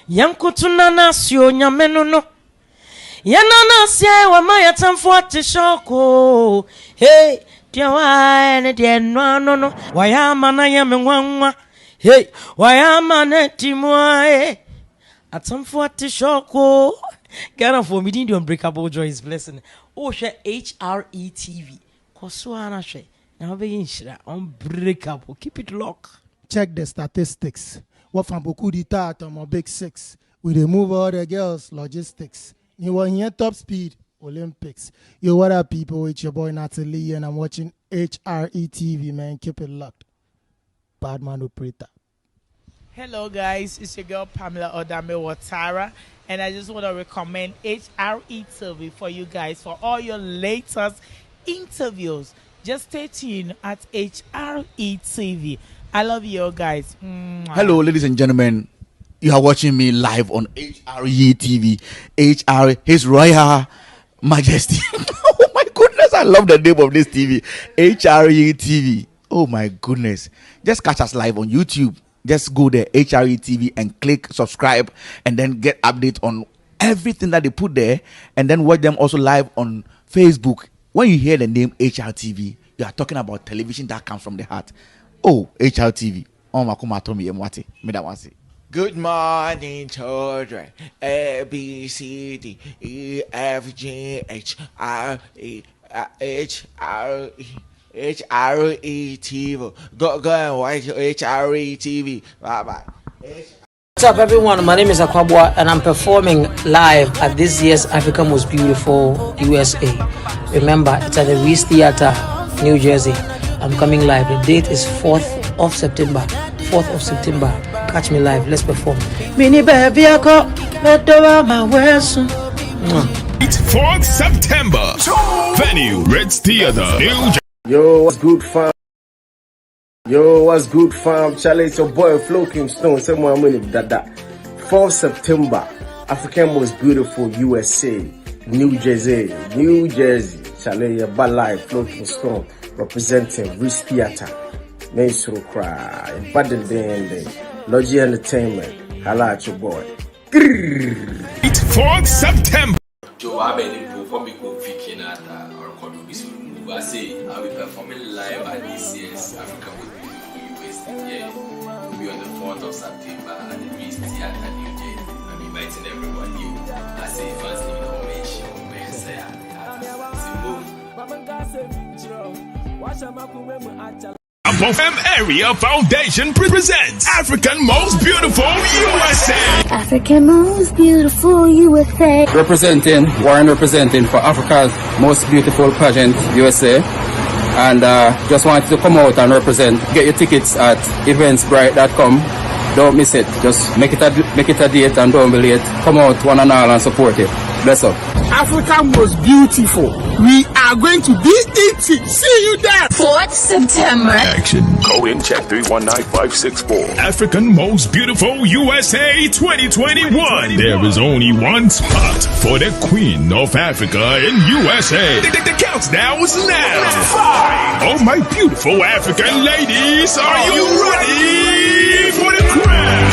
Yankutuna nasio nyameno no. Yanana siya wa maya tamfuate shoko. Hey, dia wane dia no. Wayama na yamenwanwa. Hey, wayama na timwae. Atamfuate shoko. Ghana for me the unbreakable joy is blessing. Oh, she HRETV. Kosuana she. Now be inshira unbreakable. Keep it locked. Check the statistics. What from beaucoup d'État on my big six. We remove all the girls, logistics. You want here top speed, Olympics. Yo, what up, people? It's your boy Natalie, and I'm watching HRETV, man. Keep it locked. Badman operator. Hello, guys. It's your girl Pamela Odame Watara, and I just want to recommend HRETV for you guys for all your latest interviews. Just stay tuned at HRETV. I love you all, guys. Hello, ladies and gentlemen. You are watching me live on HRETV. His Royal Majesty. Oh my goodness, I love the name of this TV. HRETV. Oh my goodness. Just catch us live on YouTube. Just go there, HRETV, and click subscribe, and then get updates on everything that they put there, and then watch them also live on Facebook. When you hear the name HRTV, you are talking about television that comes from the heart. Oh, HRTV. Oh my God, good morning, children. A B C D E F G H R E H R E H R E T V. Go and watch HRETV. Bye bye. What's up, everyone? My name is Akwabwa, and I'm performing live at this year's Africa Most Beautiful USA. Remember, it's at the Reese Theater, New Jersey. I'm coming live. The date is 4th of September. 4th of September. Catch me live. Let's perform. Mini baby, I call. Let the my words. 4th September. Venue, Reese Theater, New Jersey. Yo, what's good, fam? Charlie, it's your boy Flo Kingston. Say more money that. 4th September, African Most Beautiful USA, New Jersey. Charlie, your bad life, Flo Kingston, representing Reese Theater. Maestro Cry, Badden Day, Logi Entertainment. Holla at your boy. 4th September. Joe, I made it for me go picking at our Kodu. I say I'll be performing live at this year's Africa Most Beautiful USA. Yeah, we'll be on the 4th of September at the Reese Theater, New Jersey. I'm inviting everyone here. I say fans need information. Area Foundation presents African Most Beautiful USA. African Most Beautiful USA. Representing for Africa's Most Beautiful Pageant USA. And just wanted to come out and represent. Get your tickets at eventsbright.com. Don't miss it. Just make it a date and don't be late. Come out one and all and support it. Bless up. Africa Most Beautiful. We are going to be eating. See you there. 4th September. Action. Code in check 319564. African Most Beautiful USA 2021. There is only one spot for the Queen of Africa in USA. The countdown is now. 5. Oh my beautiful African ladies, are you ready for the crown?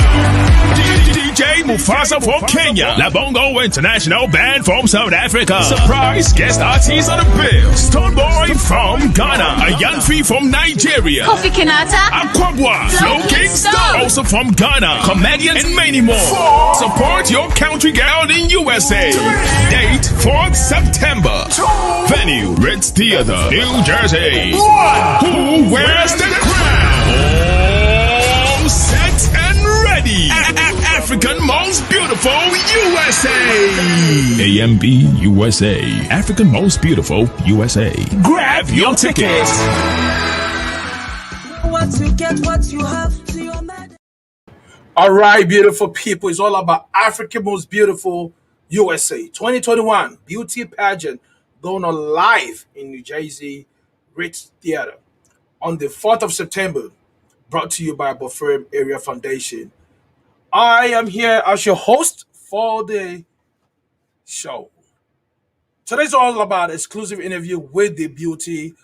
DJ Mufasa from Kenya, Labongo International Band from South Africa, surprise guest artist on the bill, Stoneboy from Ghana, Ayanfi from Nigeria, Kofi Kinata, Akwabwa, Flo Kingston, also from Ghana, comedians and many more. Support your country girl in USA. Date 4th September. Venue, Ritz Theater, New Jersey. Who wears the crown? All set and ready. African Most Beautiful USA. AMB USA. African Most Beautiful USA. Grab your tickets. What you get, what you have to your man. All right, beautiful people. It's all about African Most Beautiful USA 2021 beauty pageant going on live in New Jersey, Ritz Theater on the 4th of September. Brought to you by Bofurem Area Foundation. I am here as your host for the show. Today's all about exclusive interview with the beauty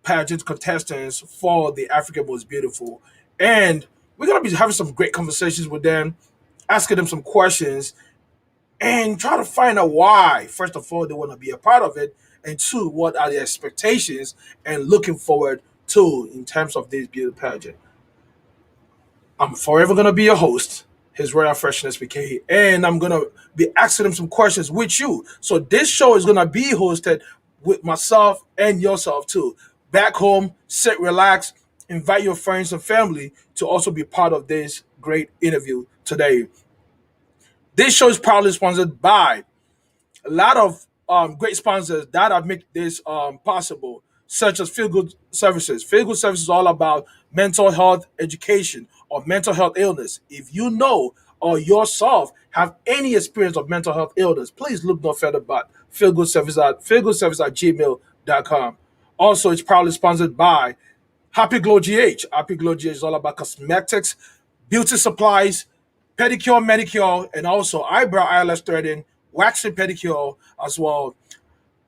pageant contestants for the Africa Most Beautiful. And we're going to be having some great conversations with them. asking them some questions and try to find out why. First of all, they want to be a part of it, and two, what are the expectations and looking forward to in terms of this beauty pageant. I'm forever gonna be your host, His Royal Freshness PK, and I'm gonna be asking them some questions with you. So this show is gonna be hosted with myself and yourself too. Back home, sit, relax, invite your friends and family to also be part of this great interview today. This show is proudly sponsored by a lot of great sponsors that have made this possible, such as Feel Good Services. Feel Good Services is all about mental health education or mental health illness. If you know or yourself have any experience of mental health illness, please look no further but Feel Good Service at feelgoodservice@gmail.com. Also, it's proudly sponsored by Happy Glow GH. Happy Glow GH is all about cosmetics, beauty supplies, pedicure, manicure, and also eyebrow, eyelash threading, waxing, pedicure as well.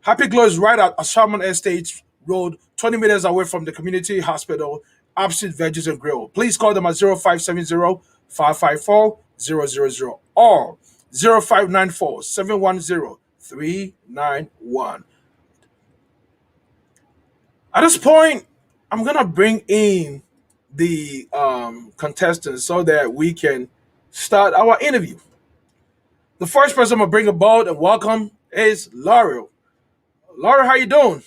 Happy Glow is right at Asharman Estate Road, 20 meters away from the community hospital, opposite Veggies and Grill. Please call them at 0570-554-000 or 0594-710-391. At this point, I'm going to bring in the contestants so that we can start our interview. The first person I'm gonna bring aboard and welcome is Laurel. Laurel, how you doing?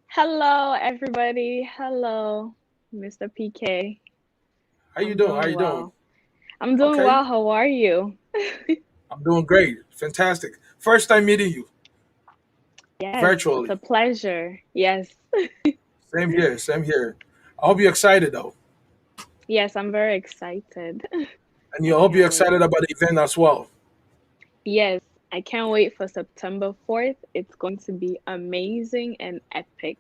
Hello, everybody. Hello, Mr. PK. How you doing? How you doing? I'm doing well. How are you? I'm doing great. Fantastic. First time meeting you. Yes, virtually. It's a pleasure. Yes. Same here. Same here. I hope you're excited though. Yes, I'm very excited. And I hope you're excited about the event as well. Yes, I can't wait for September 4th. It's going to be amazing and epic.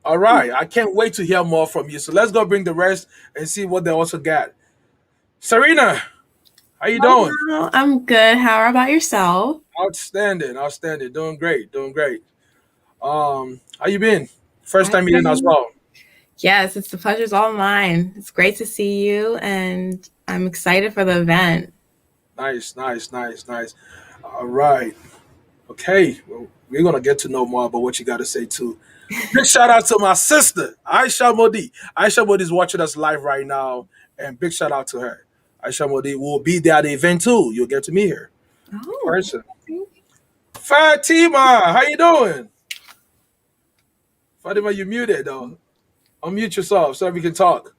All right. I can't wait to hear more from you. So let's go bring the rest and see what they also got. Serena, how you doing? I'm good. How about yourself? Outstanding. Outstanding. Doing great. Doing great. How you been? First time meeting as well. Yes, it's the pleasure's all mine. It's great to see you, and I'm excited for the event. Nice. All right. Okay. Well, we're going to get to know more about what you got to say, too. Big shout out to my sister, Aisha Modi. Aisha Modi is watching us live right now, and big shout out to her. Aisha Modi will be there at the event, too. You'll get to meet her in person. Fatima, how you doing? Fatima, you muted, though. Unmute yourself so we can talk.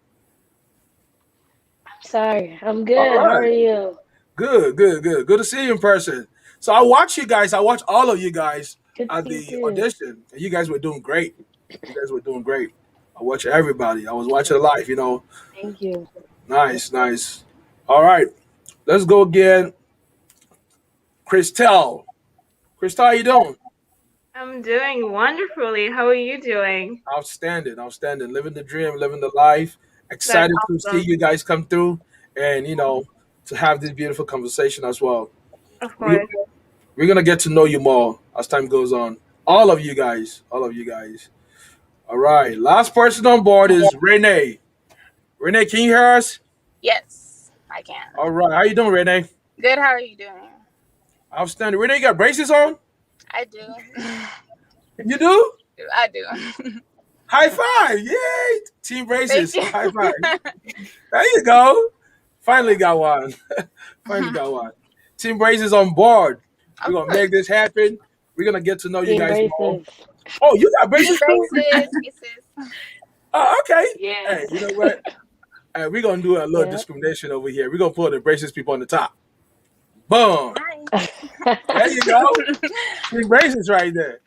Sorry, I'm good. Right. How are you? Good. Good to see you in person. So I watch you guys. I watch all of you guys at the audition. And you guys were doing great. I watch everybody. I was watching live, Thank you. Nice. All right. Let's go again. Christelle, how you doing? I'm doing wonderfully. How are you doing? Outstanding. Living the dream, living the life. Excited to see you guys come through and, to have this beautiful conversation as well. Of course. We're going to get to know you more as time goes on. All of you guys. All right. Last person on board is Renee. Renee, can you hear us? Yes, I can. All right. How you doing, Renee? Good. How are you doing? Outstanding. Renee, you got braces on? I do. You do? I do. High five. Yay. Team braces. High five. There you go. Finally got one. Team braces on board. We're going to make this happen. We're going to get to know you guys more. Oh, you got braces? Oh, okay. Yeah. Hey, you know what? Hey, we're going to do a little discrimination over here. We're going to put the braces people on the top. Boom. There you go. Team braces right there.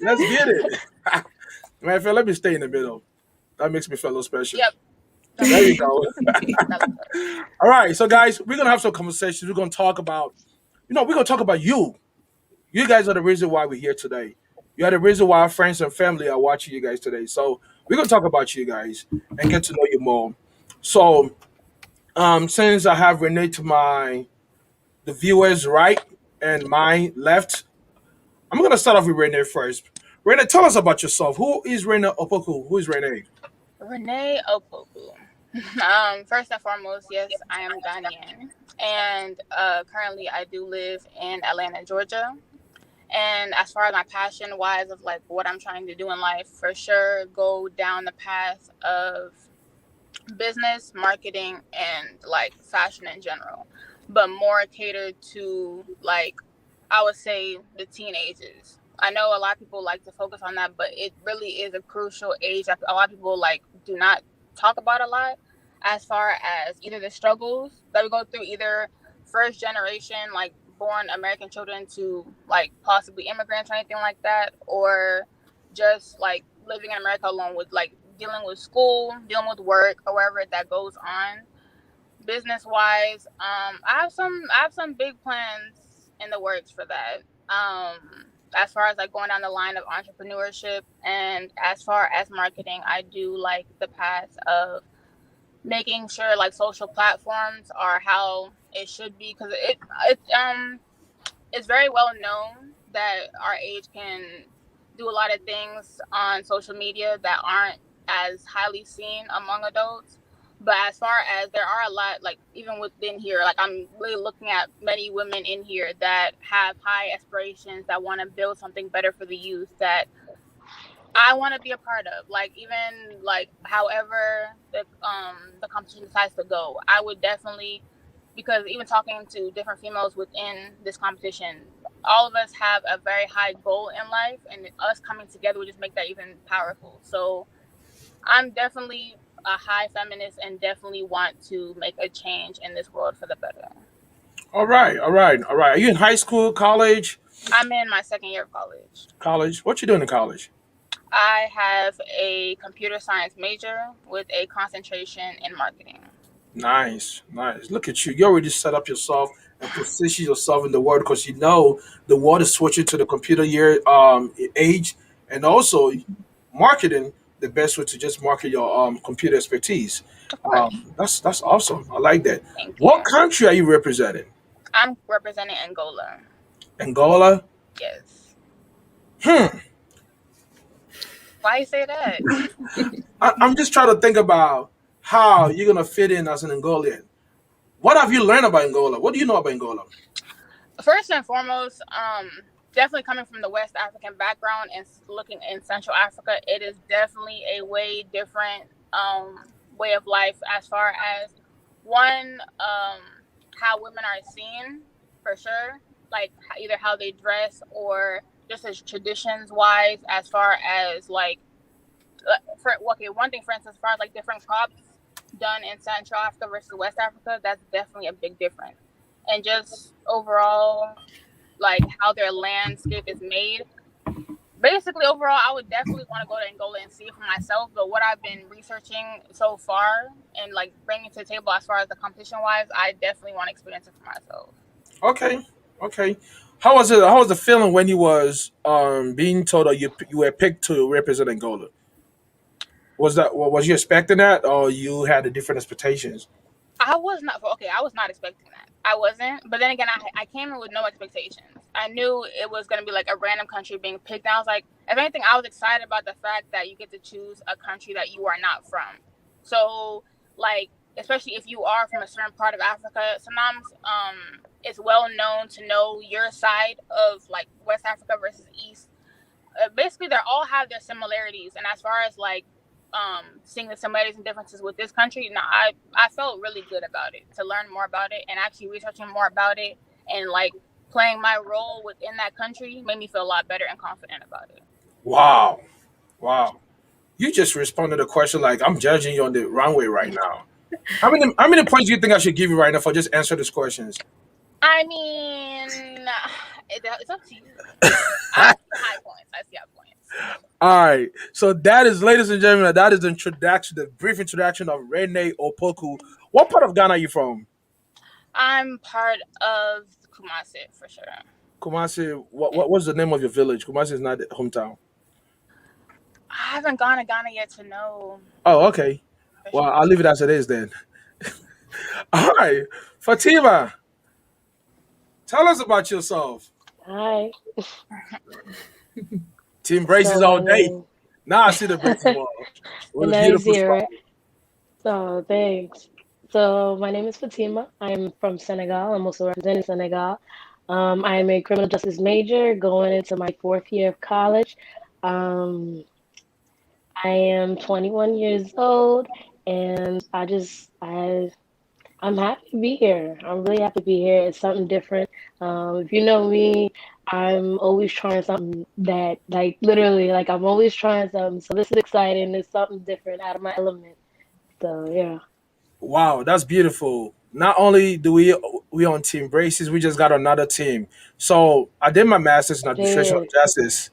Let's get it. Man, let me stay in the middle. That makes me feel a little special. Yep. There you go. All right. So, guys, we're going to have some conversations. We're going to talk about, we're going to talk about you. You guys are the reason why we're here today. You are the reason why our friends and family are watching you guys today. So, we're going to talk about you guys and get to know you more. So, since I have Renee to the viewers' right and my left, I'm going to start off with Renee first. Renee, tell us about yourself. Who is Renee Opoku? Who is Renee? Renee Opoku. First and foremost, yes, I am Ghanaian, and currently I do live in Atlanta, Georgia. And as far as my passion wise of like what I'm trying to do in life, for sure, go down the path of business, marketing, and like fashion in general, but more catered to like I would say the teenagers. I know a lot of people like to focus on that, but it really is a crucial age that a lot of people like do not talk about a lot as far as either the struggles that we go through, either first generation like born American children to like possibly immigrants or anything like that, or just like living in America alone with like dealing with school, dealing with work, or wherever that goes on. Business wise, I have some big plans in the works for that. As far as like going down the line of entrepreneurship, and as far as marketing, I do like the path of making sure like social platforms are how it should be, because it's very well known that our age can do a lot of things on social media that aren't as highly seen among adults. But as far as there are a lot, like even within here, like I'm really looking at many women in here that have high aspirations, that want to build something better for the youth, that I want to be a part of. Like even like however the competition decides to go, I would definitely, because even talking to different females within this competition, all of us have a very high goal in life, and us coming together would just make that even powerful. So I'm definitely a high feminist and definitely want to make a change in this world for the better. All right, all right, all right. Are you in high school, college? I'm in my second year of college. College. What you doing in college? I have a computer science major with a concentration in marketing. Nice, nice. Look at you. You already set up yourself and position yourself in the world because you know the world is switching to the computer year age, and also marketing. The best way to just market your computer expertise. Of course. That's awesome. I like that. Thank you. What country are you representing? I'm representing Angola. Angola. Yes. Hmm. Why you say that? I'm just trying to think about how you're gonna fit in as an Angolan. What have you learned about Angola? What do you know about Angola? First and foremost, definitely coming from the West African background and looking in Central Africa, it is definitely a way different way of life as far as one, how women are seen, for sure, like either how they dress or just as traditions wise, as far as like okay, one thing for instance, as far as like different crops done in Central Africa versus West Africa, that's definitely a big difference. And just overall, like how their landscape is made. Basically, overall, I would definitely want to go to Angola and see it for myself. But what I've been researching so far and like bringing to the table as far as the competition wise, I definitely want to experience it for myself. Okay, okay. How was it? How was the feeling when you was being told that you were picked to represent Angola? Was you expecting that, or you had a different expectations? I was not okay. I was not expecting that. I wasn't. But then again, I came in with no expectations. I knew it was going to be like a random country being picked. And I was like, if anything, I was excited about the fact that you get to choose a country that you are not from. So, like, especially if you are from a certain part of Africa, sometimes it's well known to know your side of like West Africa versus East. Basically, they all have their similarities. And as far as like seeing the similarities and differences with this country, no, I felt really good about it, to learn more about it and actually researching more about it, and like playing my role within that country made me feel a lot better and confident about it. Wow, wow. You just responded to a question like I'm judging you on the runway right now. How many points do you think I should give you right now for just answer these questions? I mean, it's up to you. I see high points. I see high points. All right. So that is, ladies and gentlemen, that is the introduction, the brief introduction of Renee Opoku. What part of Ghana are you from? I'm part of Kumasi for sure. Kumasi. What's the name of your village? Kumasi is not the hometown. I haven't gone to Ghana yet to know. Oh, okay. Well, I'll leave it as it is then. All right. Fatima, tell us about yourself. Hi. Team braces So all my day. name Now I see the braces wall with a Renee beautiful here. smile. Oh, thanks. So my name is Fatima. I'm from Senegal. I'm also representing Senegal. I am a criminal justice major going into my fourth year of college. Um, I am 21 years old, and I'm happy to be here. I'm really happy to be here. It's something different. If you know me, I'm always trying something that, like, literally, like, I'm always trying something. So this is exciting. It's something different out of my element. So yeah. Wow, that's beautiful. Not only do we on team braces, we just got another team. So I did my master's in administration of Did. justice.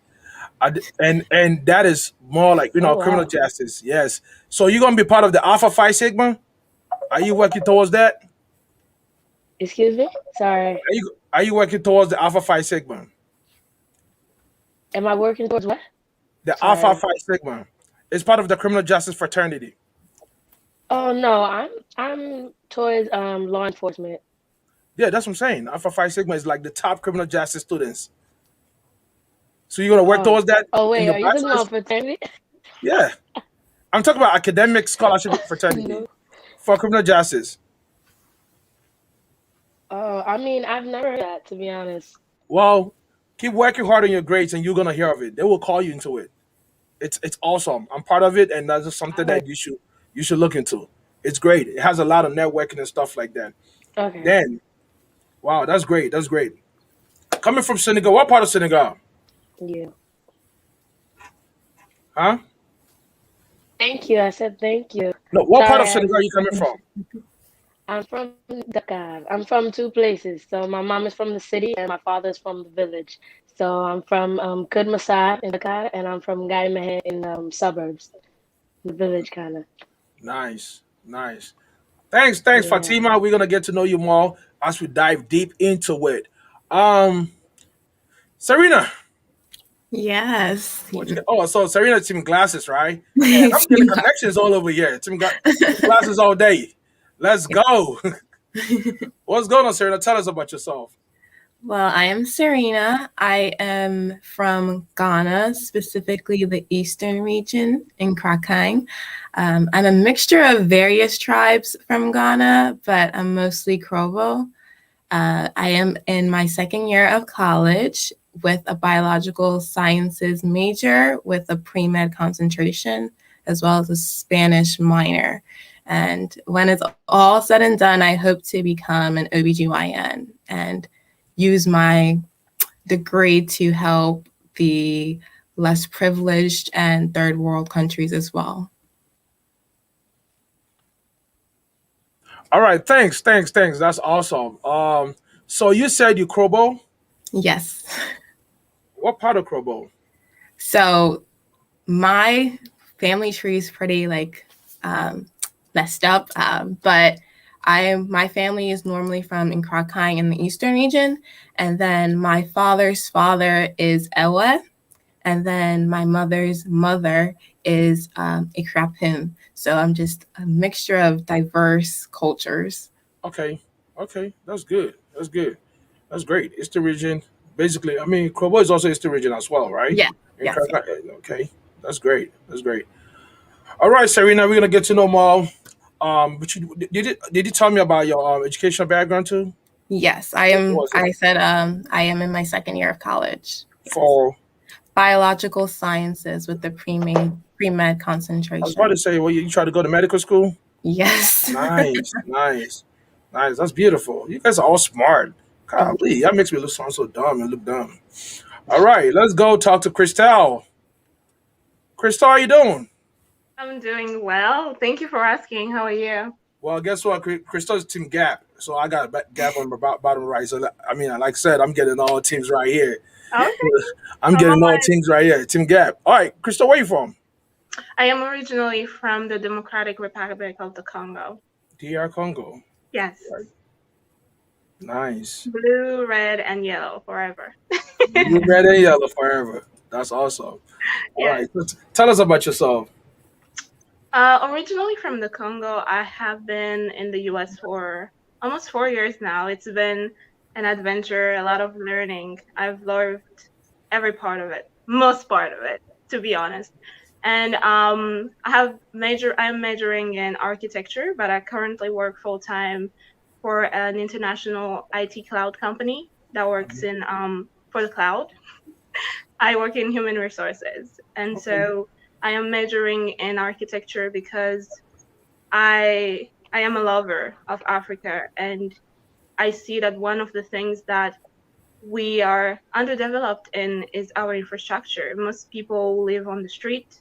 And that is more like Oh criminal wow. justice. Yes. So you're gonna be part of the Alpha Phi Sigma. Are you working towards that? Excuse me? Sorry. Are you working towards the Alpha Phi Sigma? Am I working towards what? The Alpha Sorry. Phi Sigma. It's part of the criminal justice fraternity. Oh no, I'm towards law enforcement. Yeah, that's what I'm saying. Alpha Phi Sigma is like the top criminal justice students. So you're gonna work Oh. towards that Oh in wait, your are you talking bachelor's? about fraternity? Yeah. I'm talking about academic scholarship fraternity No. for criminal justice. Oh, I mean, I've never heard that, to be honest. Well, keep working hard on your grades and you're gonna hear of it. They will call you into it. It's awesome. I'm part of it and that's just something Oh, that you should look into. It's great. It has a lot of networking and stuff like that. okay. Then, wow, that's great. That's great. Coming from Senegal, what part of Senegal? Yeah. Huh? Thank you. I said thank you. No, what part of Sorry, I Senegal are just you coming from? I'm from Dakar. I'm from two places. So my mom is from the city and my father's from the village. So I'm from Kudmasar in Dakar and I'm from Gaimehe in suburbs, the village kind of. Nice, nice. Thanks, Yeah. Fatima. We're gonna get to know you more as we dive deep into it. Um, Serena, Yes. so Serena, team glasses, right? Man, I'm getting Team connections all over here. Team glasses all day. Let's go. What's going on, Serena? Tell us about yourself. Well, I am Serena. I am from Ghana, specifically the eastern region in Krakai. I'm a mixture of various tribes from Ghana, but I'm mostly Krobo. I am in my second year of college with a biological sciences major with a pre-med concentration, as well as a Spanish minor. And when it's all said and done, I hope to become an OBGYN and use my degree to help the less privileged and third world countries as well. All right, thanks. That's awesome. So you said you Krobo? Yes. What part of Krobo? So my family tree is pretty messed up, but my family is normally from Nkrakai in the eastern region, and then my father's father is Ewe, and then my mother's mother is Ikrapim. So I'm just a mixture of diverse cultures. Okay, that's good. That's good. That's great. It's the region. Basically, I mean, Krobo is also Eastern region as well, right? Yeah. In Yes. Okay, that's great. That's great. All right, Serena, we're gonna get to know more. But did you tell me about your educational background too? Yes, What was it? I said I am in my second year of college. Yes. For Biological sciences with the pre-med I was about concentration. to say, well, you try to go to medical school. Yes. Nice. That's beautiful. You guys are all smart. Thank Golly, that makes me sound so dumb and look dumb. All right, let's go talk to Christelle. Christelle, how you doing? I'm doing well. Thank you for asking. How are you? Well, guess what? Christelle's team Gap, so I got Gap on the bottom right. So I mean, like I said, I'm getting all teams right here. Okay. I'm Come getting all on. teams right here. Team Gap. All right, Christelle, where you from? I am originally from the Democratic Republic of the Congo. DR Congo. Yes. Nice. Blue, red, and yellow forever. Blue, red, and yellow forever. That's awesome. All Yes. right, so tell us about yourself. Originally from the Congo, I have been in the US for almost 4 years now. It's been an adventure, a lot of learning. I've learned every part of it, most part of it, to be honest. And I'm majoring in architecture, but I currently work full time for an international IT cloud company that works in for the cloud. I work in human resources, and so I am majoring in architecture because I am a lover of Africa, and I see that one of the things that we are underdeveloped in is our infrastructure. Most people live on the street.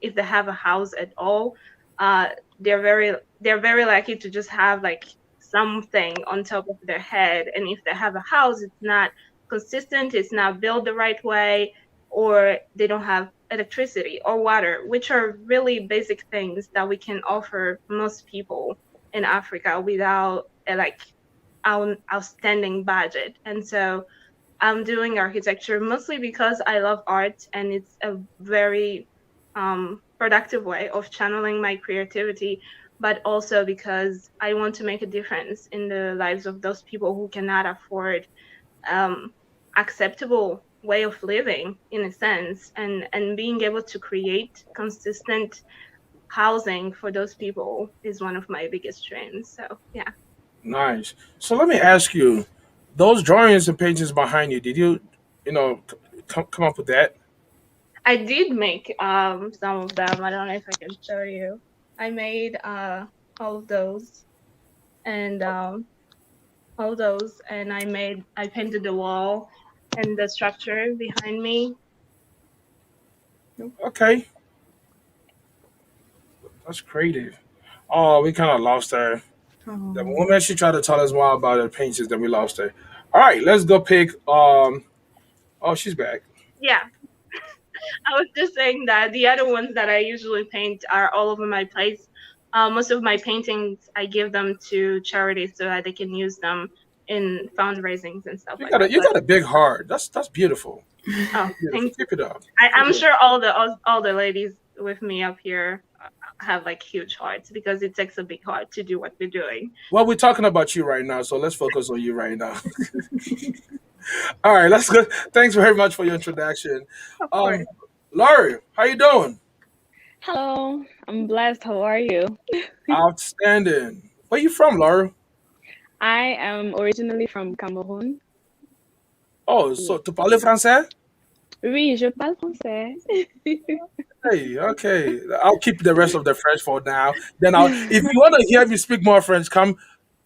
If they have a house at all, uh, they're very likely to just have like something on top of their head. And if they have a house, it's not consistent. It's not built the right way, or they don't have electricity or water, which are really basic things that we can offer most people in Africa without like outstanding budget. And so I'm doing architecture mostly because I love art and it's a very productive way of channeling my creativity, but also because I want to make a difference in the lives of those people who cannot afford um, acceptable way of living in a sense, and being able to create consistent housing for those people is one of my biggest dreams. So yeah. Nice. So let me ask you, those drawings and paintings behind you, did you, come up with that? I did make some of them. I don't know if I can show you. I made all of those and all those, and I painted the wall and the structure behind me. Okay, that's creative. Oh, we kind of lost her. The moment she tried to tell us more about her paintings, then we lost her. All right, let's go pick. Oh, she's back. Yeah, I was just saying that the other ones that I usually paint are all over my place. Most of my paintings, I give them to charities so that they can use them in fundraisings and stuff You like got a that. you got a big heart. That's beautiful. Oh, Beautiful. thank you. Keep it up. I'm sure all the ladies with me up here have like huge hearts because it takes a big heart to do what we're doing. Well, we're talking about you right now, so let's focus on you right now. All right, let's go. Thanks very much for your introduction. Of course. Um, Laurie, how you doing? Hello, I'm blessed. How are you? Outstanding. Where you from, Laurie? I am originally from Cameroon. Oh, so tu parles français? Oui, je parle français. Hey, okay. I'll keep the rest of the French for now. Then if you want to hear me speak more French, come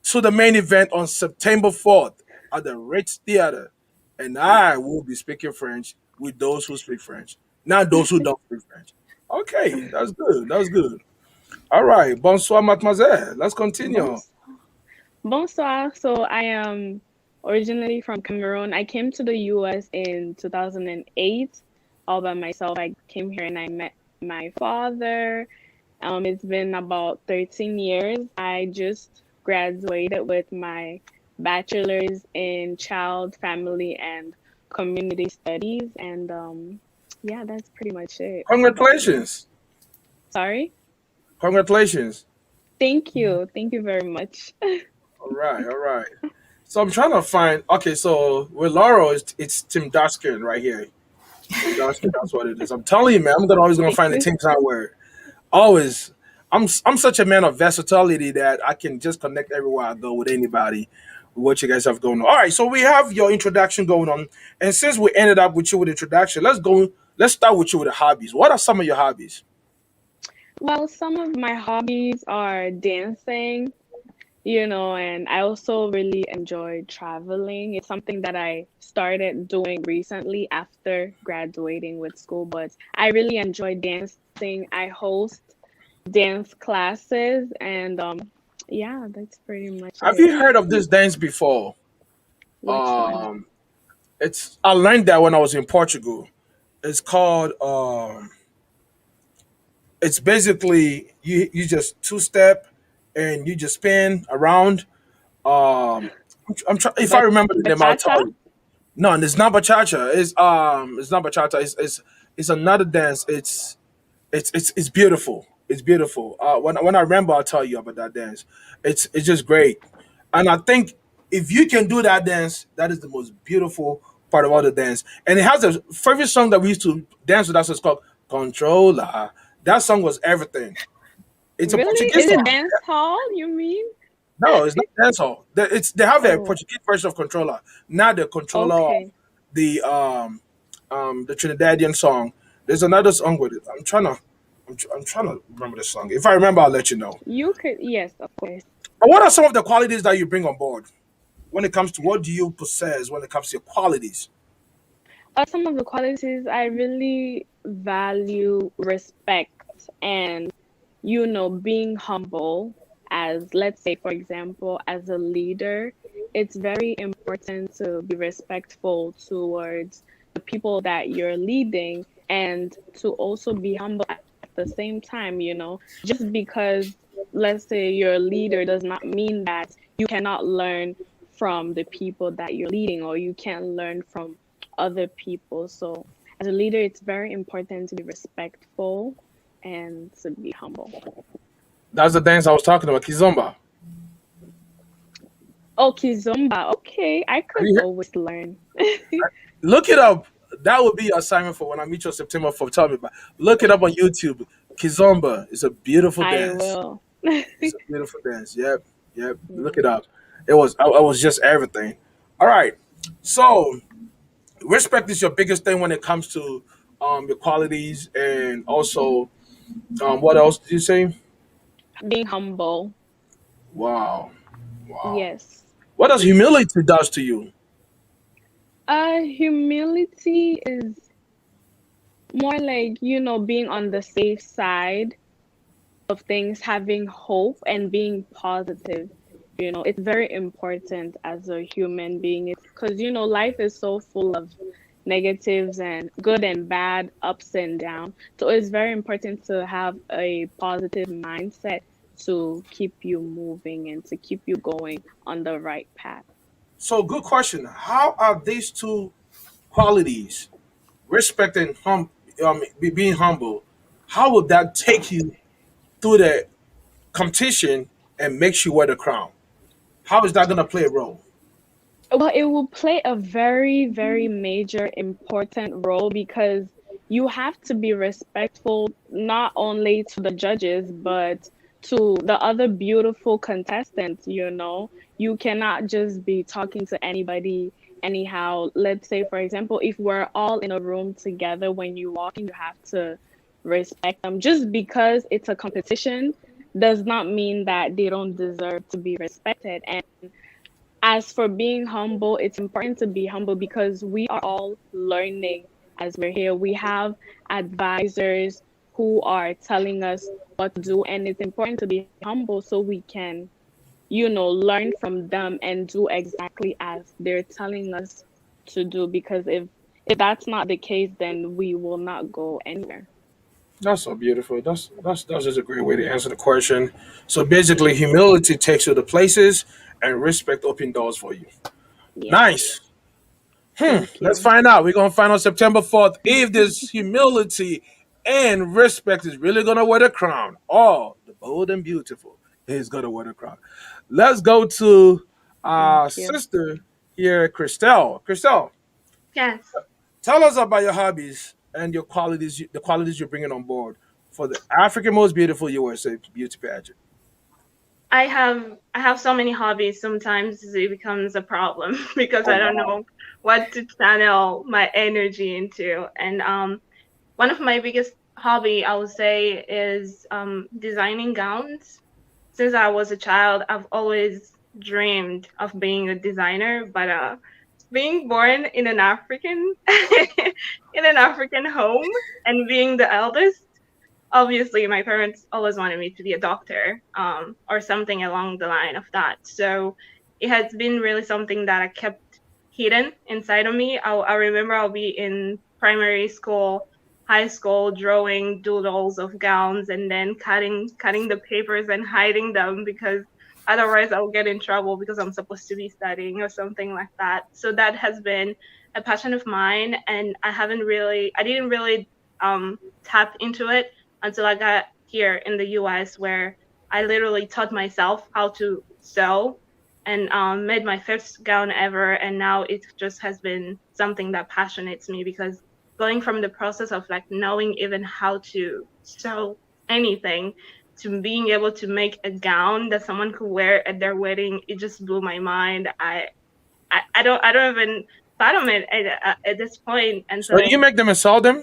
to the main event on September 4th at the Ritz Theater. And I will be speaking French with those who speak French, not those who don't speak French. Okay, that's good. That's good. All right. Bonsoir, mademoiselle. Let's continue. Bonsoir. So I am originally from Cameroon. I came to the US in 2008 all by myself. I came here and I met my father. It's been about 13 years. I just graduated with my bachelor's in child, family, and community studies. And yeah, that's pretty much it. Congratulations. Sorry? Congratulations. Thank you. Thank you very much. All right. All right. So I'm trying to find. Okay, so with Laurel, it's Tim Duskin right here. Tim Duskin, that's what it is. I'm telling you, man. Always gonna find the Tim somewhere. Always. I'm such a man of versatility that I can just connect everywhere I go with anybody. With what you guys have going on. All right, so we have your introduction going on, and since we ended up with you with introduction, let's go. Let's start with you with the hobbies. What are some of your hobbies? Well, some of my hobbies are dancing, and I also really enjoy traveling. It's something that I started doing recently after graduating with school, but I really enjoy dancing. I host dance classes, and yeah, that's pretty much Have it. you heard of this dance before? Which one? It's I learned that when I was in Portugal. It's called it's basically you just two step and you just spin around. I'm trying if I But remember the name, I'll tell bachata? you. No, and it's not bachata. It's not bachata. It's another dance. It's beautiful. It's beautiful. When I remember, I'll tell you about that dance. It's just great, and I think if you can do that dance, that is the most beautiful part of all the dance. And it has a favorite song that we used to dance with. That's what's called Controller. That song was everything. It's a Really? Portuguese Is it song. dance hall, you mean? No, it's not dancehall. They have a Oh, Portuguese version of Controller, not the controller of okay. the Trinidadian song. There's another song with it. I'm trying to remember the song. If I remember, I'll let you know. You could, yes, of course. But what are some of the qualities that you bring on board when it comes to what do you possess when it comes to your qualities? Some of the qualities I really value respect and, being humble. As, let's say, for example, as a leader, it's very important to be respectful towards the people that you're leading and to also be humble at the same time. Just because, let's say, you're a leader does not mean that you cannot learn from the people that you're leading, or you can't learn from other people. So, as a leader, it's very important to be respectful and to be humble. That's the dance I was talking about, Kizomba. Oh, Kizomba. Okay, I Have could you always learn. Look it up. That would be your assignment for when I meet you on September 4th. Tell me about. Look it up on YouTube. Kizomba is a beautiful I dance. will. It's a beautiful dance. Yep, yep. Look it up. I was just everything. All right. So respect is your biggest thing when it comes to your qualities, and also what else did you say? Being humble. Wow, wow. Yes. What does humility does to you? Humility is more like, being on the safe side of things, having hope and being positive. It's very important as a human being. It's because, life is so full of negatives and good and bad, ups and down. So it's very important to have a positive mindset to keep you moving and to keep you going on the right path. So good question. How are these two qualities, respect and being humble, how would that take you through the competition and makes you wear the crown? How is that going to play a role? Well, it will play a very, very major, important role because you have to be respectful not only to the judges, but to the other beautiful contestants. You cannot just be talking to anybody anyhow. Let's say, for example, if we're all in a room together, when you walk in, you have to respect them. Just because it's a competition does not mean that they don't deserve to be respected. And as for being humble, it's important to be humble because we are all learning as we're here. We have advisors who are telling us what to do, and it's important to be humble so we can, learn from them and do exactly as they're telling us to do. Because if that's not the case, then we will not go anywhere. That's so beautiful. That's just a great way to answer the question. So basically, humility takes you to places, and respect open doors for you. Yes. Nice. Thank Let's you. find out. We're gonna find out September 4th if this humility and respect is really gonna wear the crown. Or the bold and beautiful is gonna wear the crown. Let's go to our Thank you. sister here, Christelle. Christelle, Yes. tell us about your hobbies and your qualities, the qualities you're bringing on board for the African Most Beautiful USA Beauty Pageant. I have so many hobbies. Sometimes it becomes a problem because Oh I don't wow. know what to channel my energy into. And one of my biggest hobby I would say is designing gowns. Since I was a child, I've always dreamed of being a designer, but being born in an African in an African home and being the eldest, obviously my parents always wanted me to be a doctor, or something along the line of that. So it has been really something that I kept hidden inside of me. I remember I'll be in primary school, high school, drawing doodles of gowns and then cutting the papers and hiding them because otherwise I'll get in trouble because I'm supposed to be studying or something like that. So that has been a passion of mine, and I didn't really tap into it until I got here in the US, where I literally taught myself how to sew and made my first gown ever. And now it just has been something that passionates me because going from the process of like knowing even how to sew anything to being able to make a gown that someone could wear at their wedding, it just blew my mind. I don't even fathom it at this point. And So so you make them and sell them?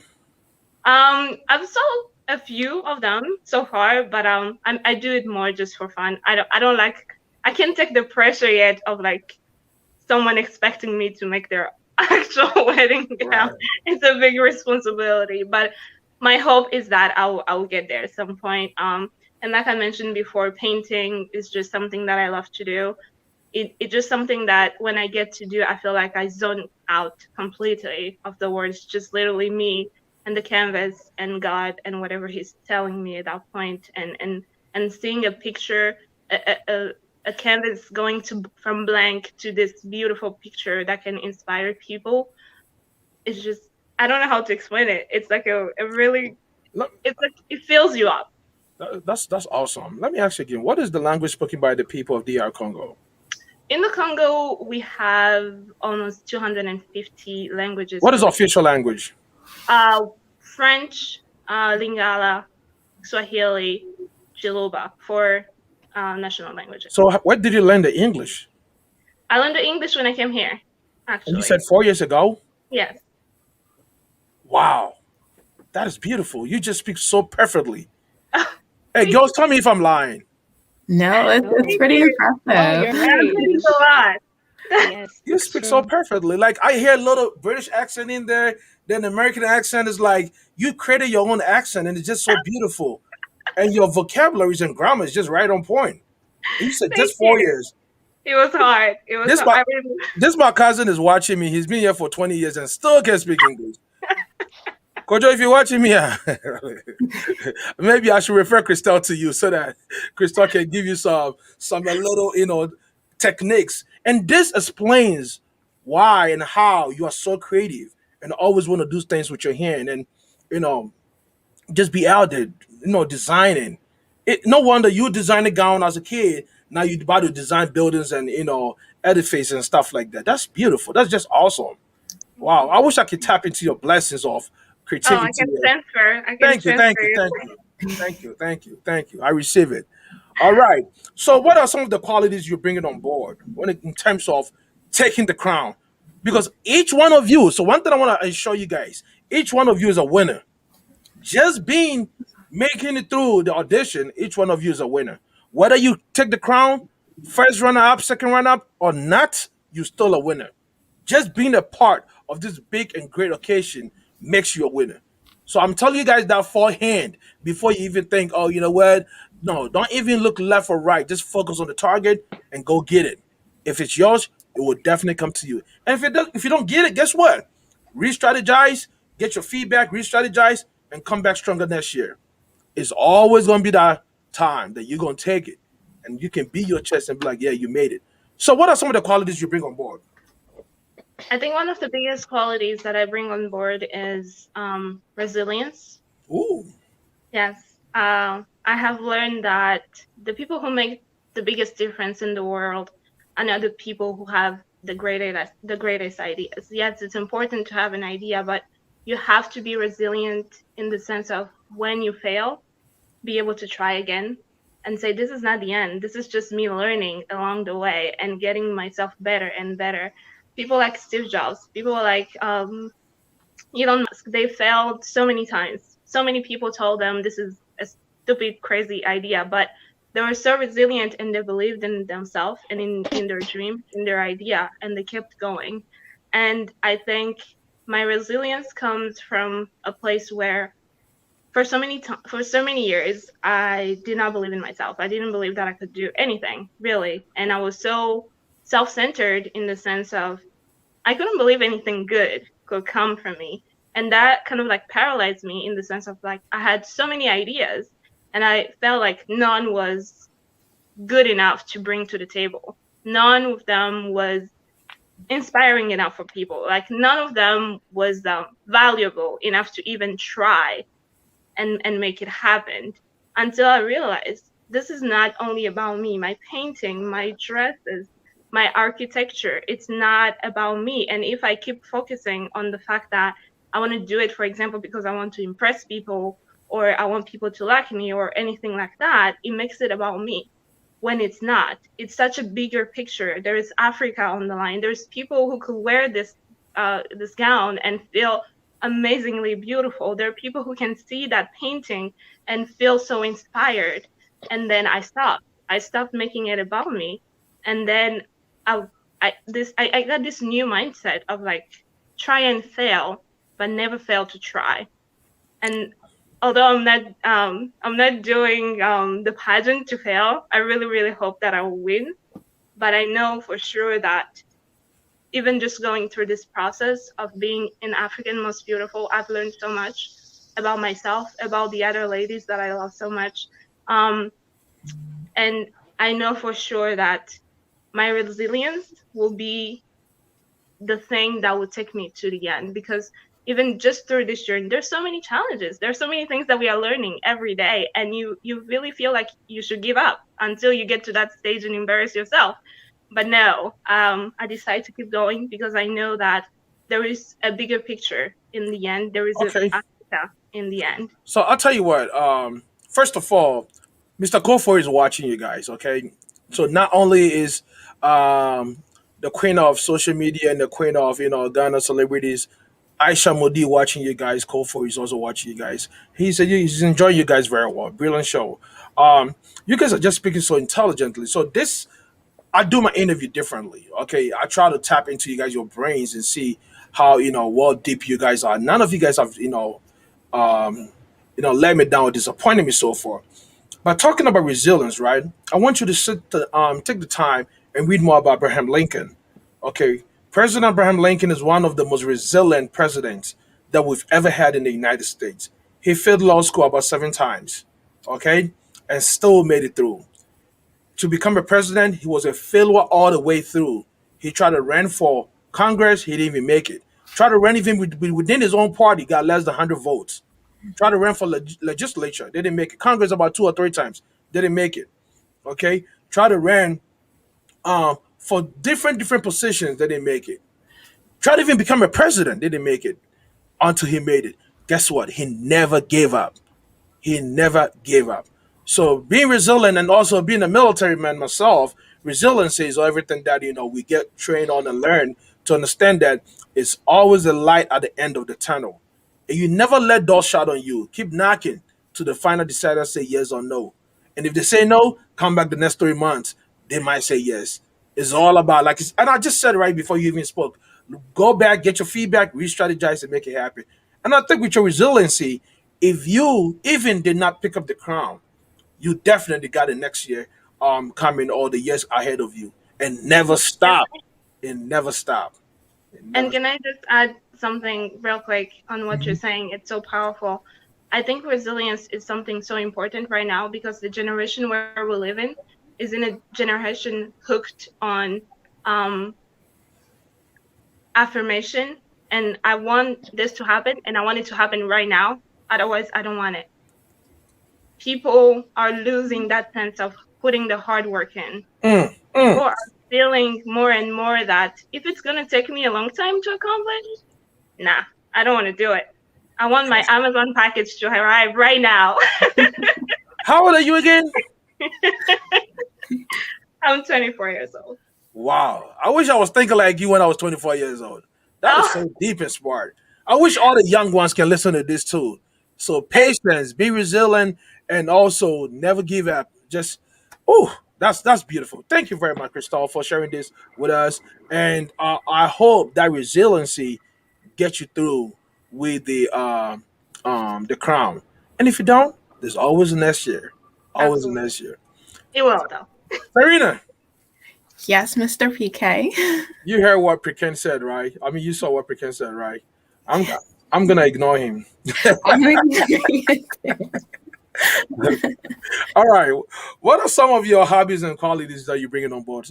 I've sold a few of them so far, but I do it more just for fun. I don't like, I can't take the pressure yet of like someone expecting me to make their actual wedding gown. It's a big responsibility, but my hope is that I'll get there at some point. And like I mentioned before, painting is just something that I love to do. It's just something that when I get to do, I feel like I zone out completely of the words, just literally me and the canvas and God and whatever He's telling me at that point, and seeing a picture, a canvas going to from blank to this beautiful picture that can inspire people. It's just, I don't know how to explain it. It's like a really, it's like it fills you up. That's awesome. Let me ask you again. What is the language spoken by the people of DR Congo? In the Congo, we have almost 250 languages. What is official language? French, Lingala, Swahili, Chiluba for national languages. So where did you learn the English? I learned the English when I came here, actually. And you said 4 years ago? Yes. Wow. That is beautiful. You just speak so perfectly. Hey, girls, tell me if I'm lying. No, it's pretty impressive. Oh, you're right. Thanks a lot. Yes. You speak so perfectly. Like I hear a little British accent in there, then the American accent is like you created your own accent, and it's just so beautiful. And your vocabularies and grammar is just right on point. You said just 4 years. It was hard. It was hard. This my cousin is watching me. He's been here for 20 years and still can't speak English. Kojo, if you're watching me, maybe I should refer Christelle to you so that Christelle can give you some little, techniques. And this explains why and how you are so creative and always want to do things with your hand and, just be out there, designing. No wonder you designed a gown as a kid. Now you're about to design buildings and, edifices and stuff like that. That's beautiful. That's just awesome. Wow. I wish I could tap into your blessings of creativity. Oh, I can transfer. Thank you. I receive it. All right. So, what are some of the qualities you're bringing on board in terms of taking the crown? Because each one of you. So, one thing I want to show you guys: each one of you is a winner. Just making it through the audition, each one of you is a winner. Whether you take the crown, first runner up, second runner up, or not, you're still a winner. Just being a part of this big and great occasion makes you a winner. So I'm telling you guys that forehand before you even think, oh, you know what? No, don't even look left or right. Just focus on the target and go get it. If it's yours, it will definitely come to you. And if you don't get it, guess what? Re-strategize, get your feedback, re-strategize, and come back stronger next year. It's always going to be that time that you're going to take it. And you can beat your chest and be like, yeah, you made it. So what are some of the qualities you bring on board? I think one of the biggest qualities that I bring on board is resilience. Ooh. Yes. I have learned that the people who make the biggest difference in the world are not the people who have the greatest ideas. Yes, it's important to have an idea, but you have to be resilient in the sense of when you fail, be able to try again and say, this is not the end. This is just me learning along the way and getting myself better and better. People like Steve Jobs, people like Elon Musk, they failed so many times. So many people told them this is a stupid, crazy idea, but they were so resilient and they believed in themselves and in their dream, in their idea, and they kept going. And I think my resilience comes from a place where for so many years, I did not believe in myself. I didn't believe that I could do anything, really. And I was so self-centered in the sense of I couldn't believe anything good could come from me. And that kind of like paralyzed me in the sense of like I had so many ideas and I felt like none was good enough to bring to the table. None of them was inspiring enough for people. Like none of them was valuable enough to even try and make it happen, until I realized this is not only about me, my painting, my dresses, my architecture. It's not about me. And if I keep focusing on the fact that I want to do it, for example, because I want to impress people or I want people to like me or anything like that, it makes it about me when it's not. It's such a bigger picture. There is Africa on the line. There's people who could wear this gown and feel amazingly beautiful. There are people who can see that painting and feel so inspired. And then I stopped. I stopped making it about me. And then I got this new mindset of like try and fail, but never fail to try. And although I'm not doing the pageant to fail, I really, really hope that I will win. But I know for sure that even just going through this process of being an African Most Beautiful, I've learned so much about myself, about the other ladies that I love so much. And I know for sure that my resilience will be the thing that will take me to the end, because even just through this journey, there's so many challenges. There's so many things that we are learning every day. And you really feel like you should give up until you get to that stage and embarrass yourself. But no, I decided to keep going because I know that there is a bigger picture in the end. There is Okay. Africa in the end. So I'll tell you what. First of all, Mr. Kofor is watching you guys. Okay. So not only is the queen of social media and the queen of Ghana celebrities, Aisha Modi, watching you guys. Kofor is also watching you guys. He's enjoying you guys very well. Brilliant show. You guys are just speaking so intelligently. So this, I do my interview differently. Okay, I try to tap into you guys, your brains, and see how well deep you guys are. None of you guys have let me down or disappointed me so far. But talking about resilience, right? I want you to take the time and read more about Abraham Lincoln. Okay, President Abraham Lincoln is one of the most resilient presidents that we've ever had in the United States. He failed law school about 7 times, okay, and still made it through. To become a president, he was a failure all the way through. He tried to run for Congress, he didn't even make it. Tried to run even within his own party, got less than 100 votes. Tried to run for legislature, they didn't make it. Congress about 2 or 3 times, didn't make it. Okay, tried to run for different positions, they didn't make it. Tried to even become a president, they didn't make it until he made it. Guess what? He never gave up. He never gave up. So being resilient and also being a military man myself, resiliency is everything that we get trained on and learn to understand that it's always a light at the end of the tunnel. And you never let doors shut on you. Keep knocking to the final decider say yes or no. And if they say no, come back the next 3 months. They might say yes. It's all about and I just said it right before you even spoke. Go back, get your feedback, re-strategize, and make it happen. And I think with your resiliency, if you even did not pick up the crown, you definitely got it next year, coming all the years ahead of you, and never stop, and never stop. And can I just add something real quick on what you're saying? It's so powerful. I think resilience is something so important right now because the generation where we live in is in a generation hooked on affirmation. And I want this to happen, and I want it to happen right now. Otherwise, I don't want it. People are losing that sense of putting the hard work in. People are feeling more and more that if it's going to take me a long time to accomplish, nah, I don't want to do it. I want my Amazon package to arrive right now. How old are you again? I'm 24 years old. Wow. I wish I was thinking like you when I was 24 years old. That is so deep and smart. I wish all the young ones can listen to this too. So patience, be resilient, and also never give up. Just, that's beautiful. Thank you very much, Crystal, for sharing this with us. And I hope that resiliency gets you through with the crown. And if you don't, there's always a next year. Always a next year. It will though. Serena. Yes, Mr. PK. You heard what Preken said, right? I mean, you saw what Preken said, right? I'm gonna ignore him. All right. What are some of your hobbies and qualities that you're bringing on board?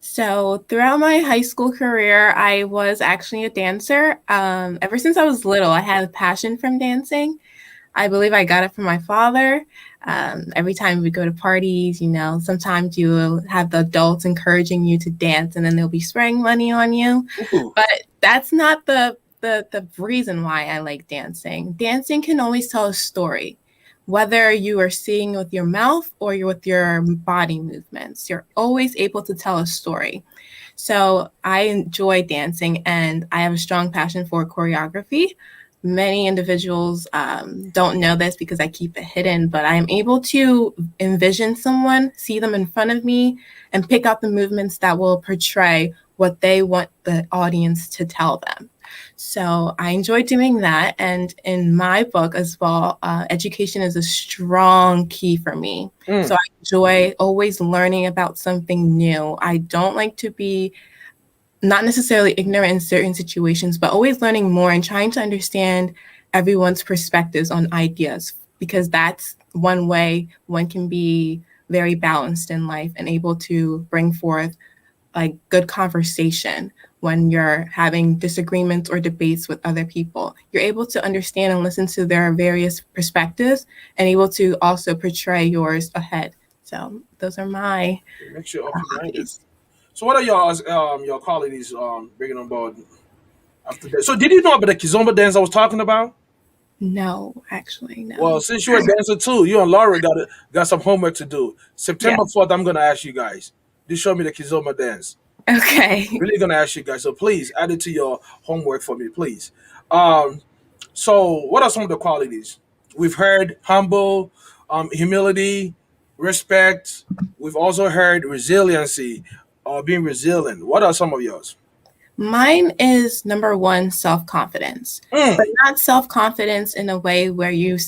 So throughout my high school career, I was actually a dancer. Ever since I was little, I had a passion from dancing. I believe I got it from my father. Every time we go to parties, sometimes you will have the adults encouraging you to dance and then they'll be spraying money on you. Ooh. But that's not the the reason why I like dancing. Dancing can always tell a story. Whether you are seeing with your mouth or you're with your body movements, you're always able to tell a story. So I enjoy dancing and I have a strong passion for choreography. Many individuals don't know this because I keep it hidden, but I'm able to envision someone, see them in front of me, and pick out the movements that will portray what they want the audience to tell them. So I enjoy doing that. And in my book as well, education is a strong key for me. So I enjoy always learning about something new. I don't like to be not necessarily ignorant in certain situations, but always learning more and trying to understand everyone's perspectives on ideas, because that's one way one can be very balanced in life and able to bring forth like good conversation when you're having disagreements or debates with other people. You're able to understand and listen to their various perspectives and able to also portray yours ahead. So those are my It makes you open-minded. So what are your qualities bringing on board after that? So did you know about the Kizomba dance I was talking about? No, actually, no. Well, since you're a dancer too, you and Laura got some homework to do. September 4th, I'm gonna ask you guys. Do show me the Kizomba dance. Okay. Really gonna ask you guys. So please add it to your homework for me, please. Um, so what are some of the qualities? We've heard humble, humility, respect. We've also heard resiliency, being resilient. What are some of yours? Mine is number one, self-confidence, but not self-confidence in a way where you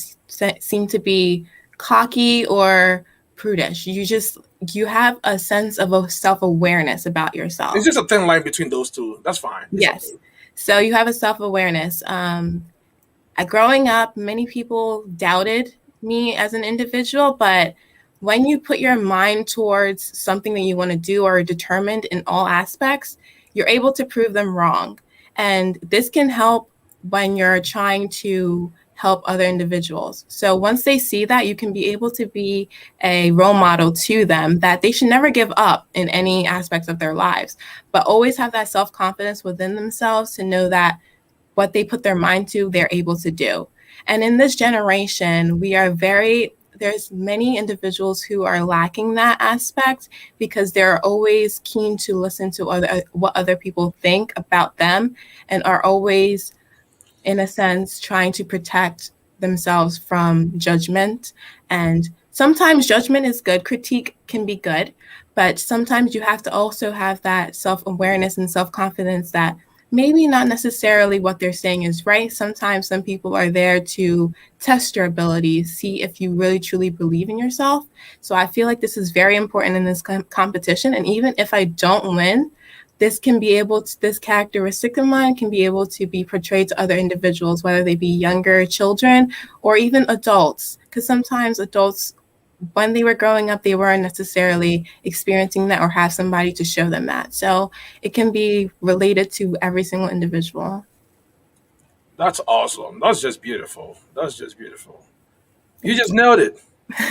seem to be cocky or prudish. You have a sense of a self-awareness about yourself. It's just a thin line between those two. That's fine. It's Yes. So you have a self-awareness. Growing up, many people doubted me as an individual, but when you put your mind towards something that you want to do or are determined in all aspects, you're able to prove them wrong. And this can help when you're trying to help other individuals. So once they see that, you can be able to be a role model to them that they should never give up in any aspects of their lives, but always have that self-confidence within themselves to know that what they put their mind to, they're able to do. And in this generation, there's many individuals who are lacking that aspect because they're always keen to listen to what other people think about them and are always, in a sense, trying to protect themselves from judgment. And sometimes judgment is good, critique can be good, but sometimes you have to also have that self-awareness and self-confidence that maybe not necessarily what they're saying is right. Sometimes some people are there to test your abilities, see if you really truly believe in yourself. So I feel like this is very important in this competition. And even if I don't win, this characteristic of mine can be able to be portrayed to other individuals, whether they be younger children or even adults. Because sometimes adults, when they were growing up, they weren't necessarily experiencing that or have somebody to show them that. So it can be related to every single individual. That's awesome. That's just beautiful. That's just beautiful. You just nailed it.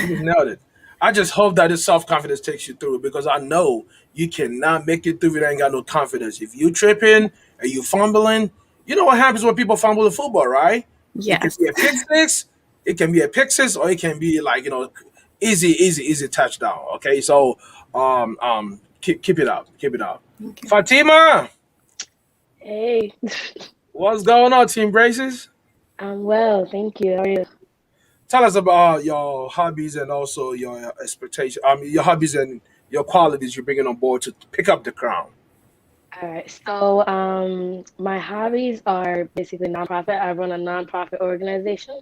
You just nailed it. I just hope that this self confidence takes you through because I know you cannot make it through if you ain't got no confidence. If you tripping and you fumbling, you know what happens when people fumble the football, right? Yes. It can be a pick six, it can be a pick six, or it can be like, easy touchdown. Okay, so keep it up. Keep it up. Okay. Fatima. Hey. What's going on, Team Braces? I'm well, thank you. How are you? Tell us about your hobbies and also your expectation. Your hobbies and your qualities you're bringing on board to pick up the crown. All right. So, my hobbies are basically nonprofit. I run a nonprofit organization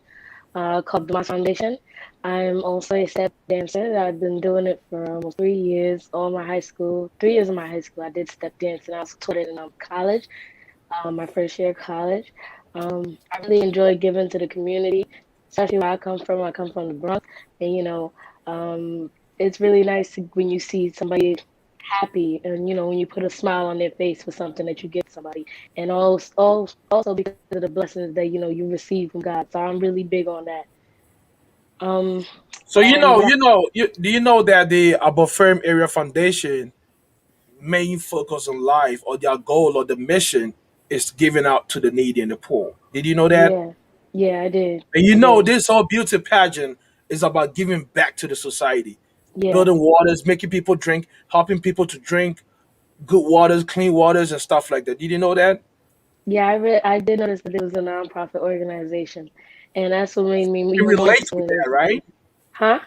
called the Mas Foundation. I'm also a step dancer. I've been doing it for almost 3 years. 3 years in my high school, I did step dance, and I also taught it in college. My first year of college. I really enjoy giving to the community, especially where I come from. I come from the Bronx, and it's really nice when you see somebody happy, and when you put a smile on their face for something that you give somebody, and also because of the blessings that you receive from God. So I'm really big on that. So do you know that the Above Firm Area Foundation main focus on life or their goal or the mission is giving out to the needy and the poor. Did you know that? Yeah. Yeah, I did. And you I know, did. this whole beauty pageant is about giving back to the society, Yeah. building waters, making people drink, helping people to drink good waters, clean waters, and stuff like that. Did you know that? Yeah, I did notice that it was a nonprofit organization, and that's what made me You even more relate interested with in that, this. right? Huh?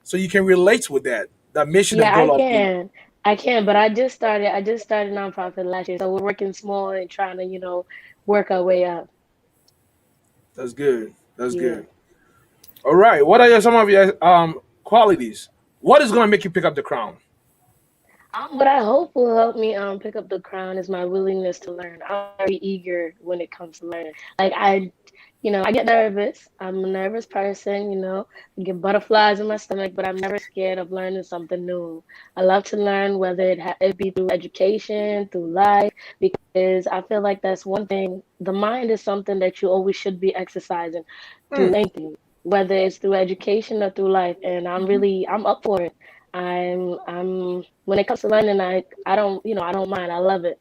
So you can relate with that mission and Yeah, I goal of you. can. I can, but I just started nonprofit last year, so we're working small and trying to, work our way up. That's good. That's Yeah. good. All right. What are some of your qualities? What is going to make you pick up the crown? What I hope will help me pick up the crown is my willingness to learn. I'm very eager when it comes to learning. Like I get nervous. I'm a nervous person, I get butterflies in my stomach, but I'm never scared of learning something new. I love to learn whether it be through education, through life, because I feel like that's one thing. The mind is something that you always should be exercising through Hmm. anything, whether it's through education or through life, and I'm up for it. I'm when it comes to learning, I don't I don't mind. I love it.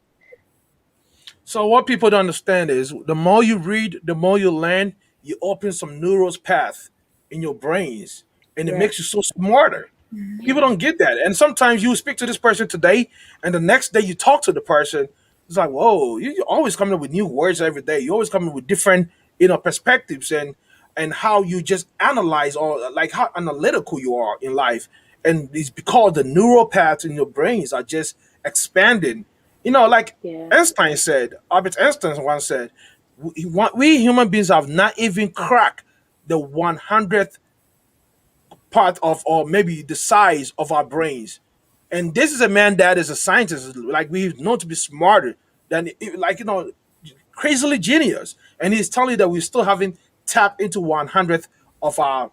So what people don't understand is the more you read, the more you learn, you open some neurals path in your brains, and it Right. makes you so smarter. People Yeah. don't get that. And sometimes you speak to this person today, and the next day you talk to the person. It's like, whoa, you're always coming up with new words every day. You're always coming up with different, perspectives and how you just analyze or like how analytical you are in life. And it's because the neural paths in your brains are just expanding. Like Yeah. Einstein said, Albert Einstein once said, we human beings have not even cracked the 100th part of, or maybe the size of our brains. And this is a man that is a scientist, like we've known to be smarter than, like, crazily genius. And he's telling you that we still haven't tapped into 100th of our,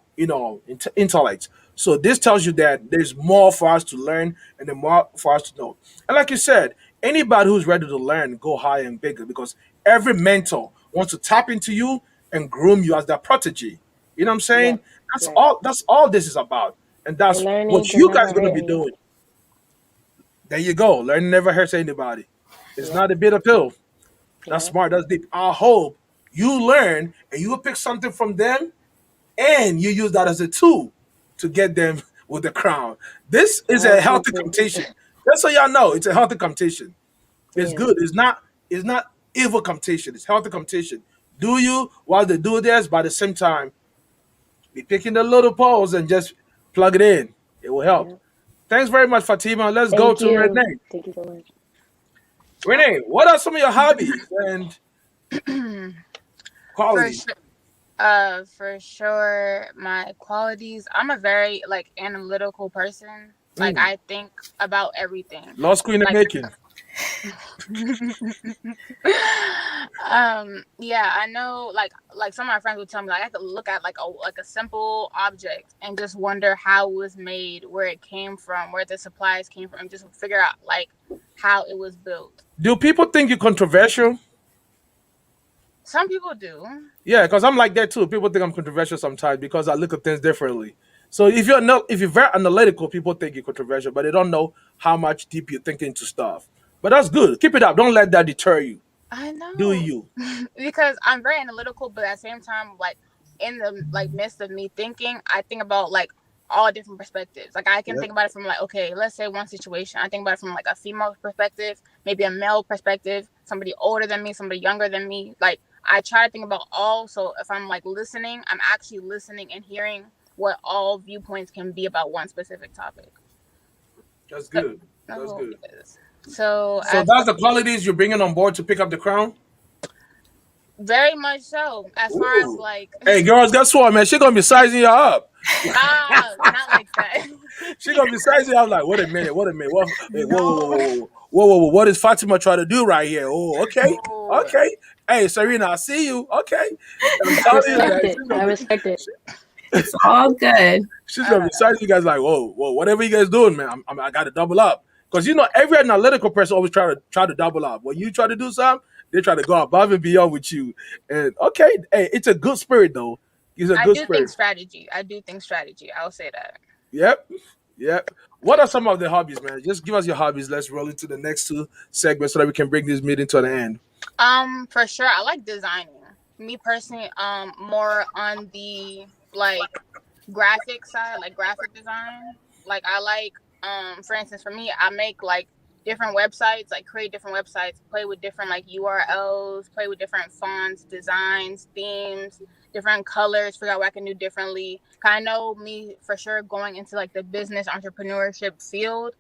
intellect. So this tells you that there's more for us to learn and the more for us to know. And like you said, anybody who's ready to learn, go higher and bigger, because every mentor wants to tap into you and groom you as their protege. You know what I'm saying? Yep. That's Right. all. That's all this is about, and And that's learning what can you guys never are gonna hurt be doing. anybody. There you go. Learning never hurts anybody. It's Yep. not a bitter pill. That's Yep. smart. That's deep. I hope you learn and you will pick something from them, and you use that as a tool to get them with the crown. This I is a hope so healthy too. competition. Just so y'all know, it's a healthy competition. It's Yeah. good. It's not. It's not evil competition. It's healthy competition. Do you while they do this, but at the same time, be picking the little poles and just plug it in. It will help. Yep. Thanks very much, Fatima. Let's go Thank to you. Renee. Thank you so much. Renee, what are some of your hobbies and For qualities? sure. For sure, my qualities. I'm a very like analytical person. Like Mm. I think about everything. Law school in the Like making. yeah, I know like some of my friends would tell me like I could look at like a simple object and just wonder how it was made, where it came from, where the supplies came from, and just figure out like how it was built. Do people think you're controversial? Some people do. Yeah, because I'm like that too. People think I'm controversial sometimes because I look at things differently. So if you're very analytical, people think you're controversial, but they don't know how much deep you're thinking into stuff. But that's good. Keep it up. Don't let that deter you. I Do know. you? Because I'm very analytical, but at the same time, like in the like midst of me thinking, I think about like all different perspectives. Like I can Yep. think about it from like, okay, let's say one situation. I think about it from like a female perspective, maybe a male perspective, somebody older than me, somebody younger than me. Like I try to think about all. So if I'm like listening, I'm actually listening and hearing what all viewpoints can be about one specific topic. That's So, good. that's That's what good. it is. So So as that's the qualities you're bringing on board to pick up the crown. very much so. As far as Ooh. like Hey, girls, guess what, man? She gonna be sizing you up. not like that. She gonna be sizing you up like, wait a minute, wait a minute. What, hey, No. whoa. What is Fatima trying to do right here? Oh, okay. No. Okay. Hey, Serena, I see you. Okay. And I'm telling you Respect that it. I respect it. It's all good. she's gonna be sizing you guys like, whoa, whatever you guys doing, man, I gotta double up. Because every analytical person always try to double up. When you try to do something, they try to go above and beyond with you. And okay, hey, it's a good spirit though. It's a I good do think spirit. strategy. I do think strategy. I'll say that. Yep. Yep. What are some of the hobbies, man? Just give us your hobbies. Let's roll into the next two segments so that we can bring this meeting to an end. For sure, I like designing. Me personally, more on the like graphic side, like graphic design. Like I like, for instance, for me, I make like different websites, like create different websites, play with different like URLs, play with different fonts, designs, themes, different colors, figure out what I can do differently. I know me for sure going into like the business entrepreneurship field,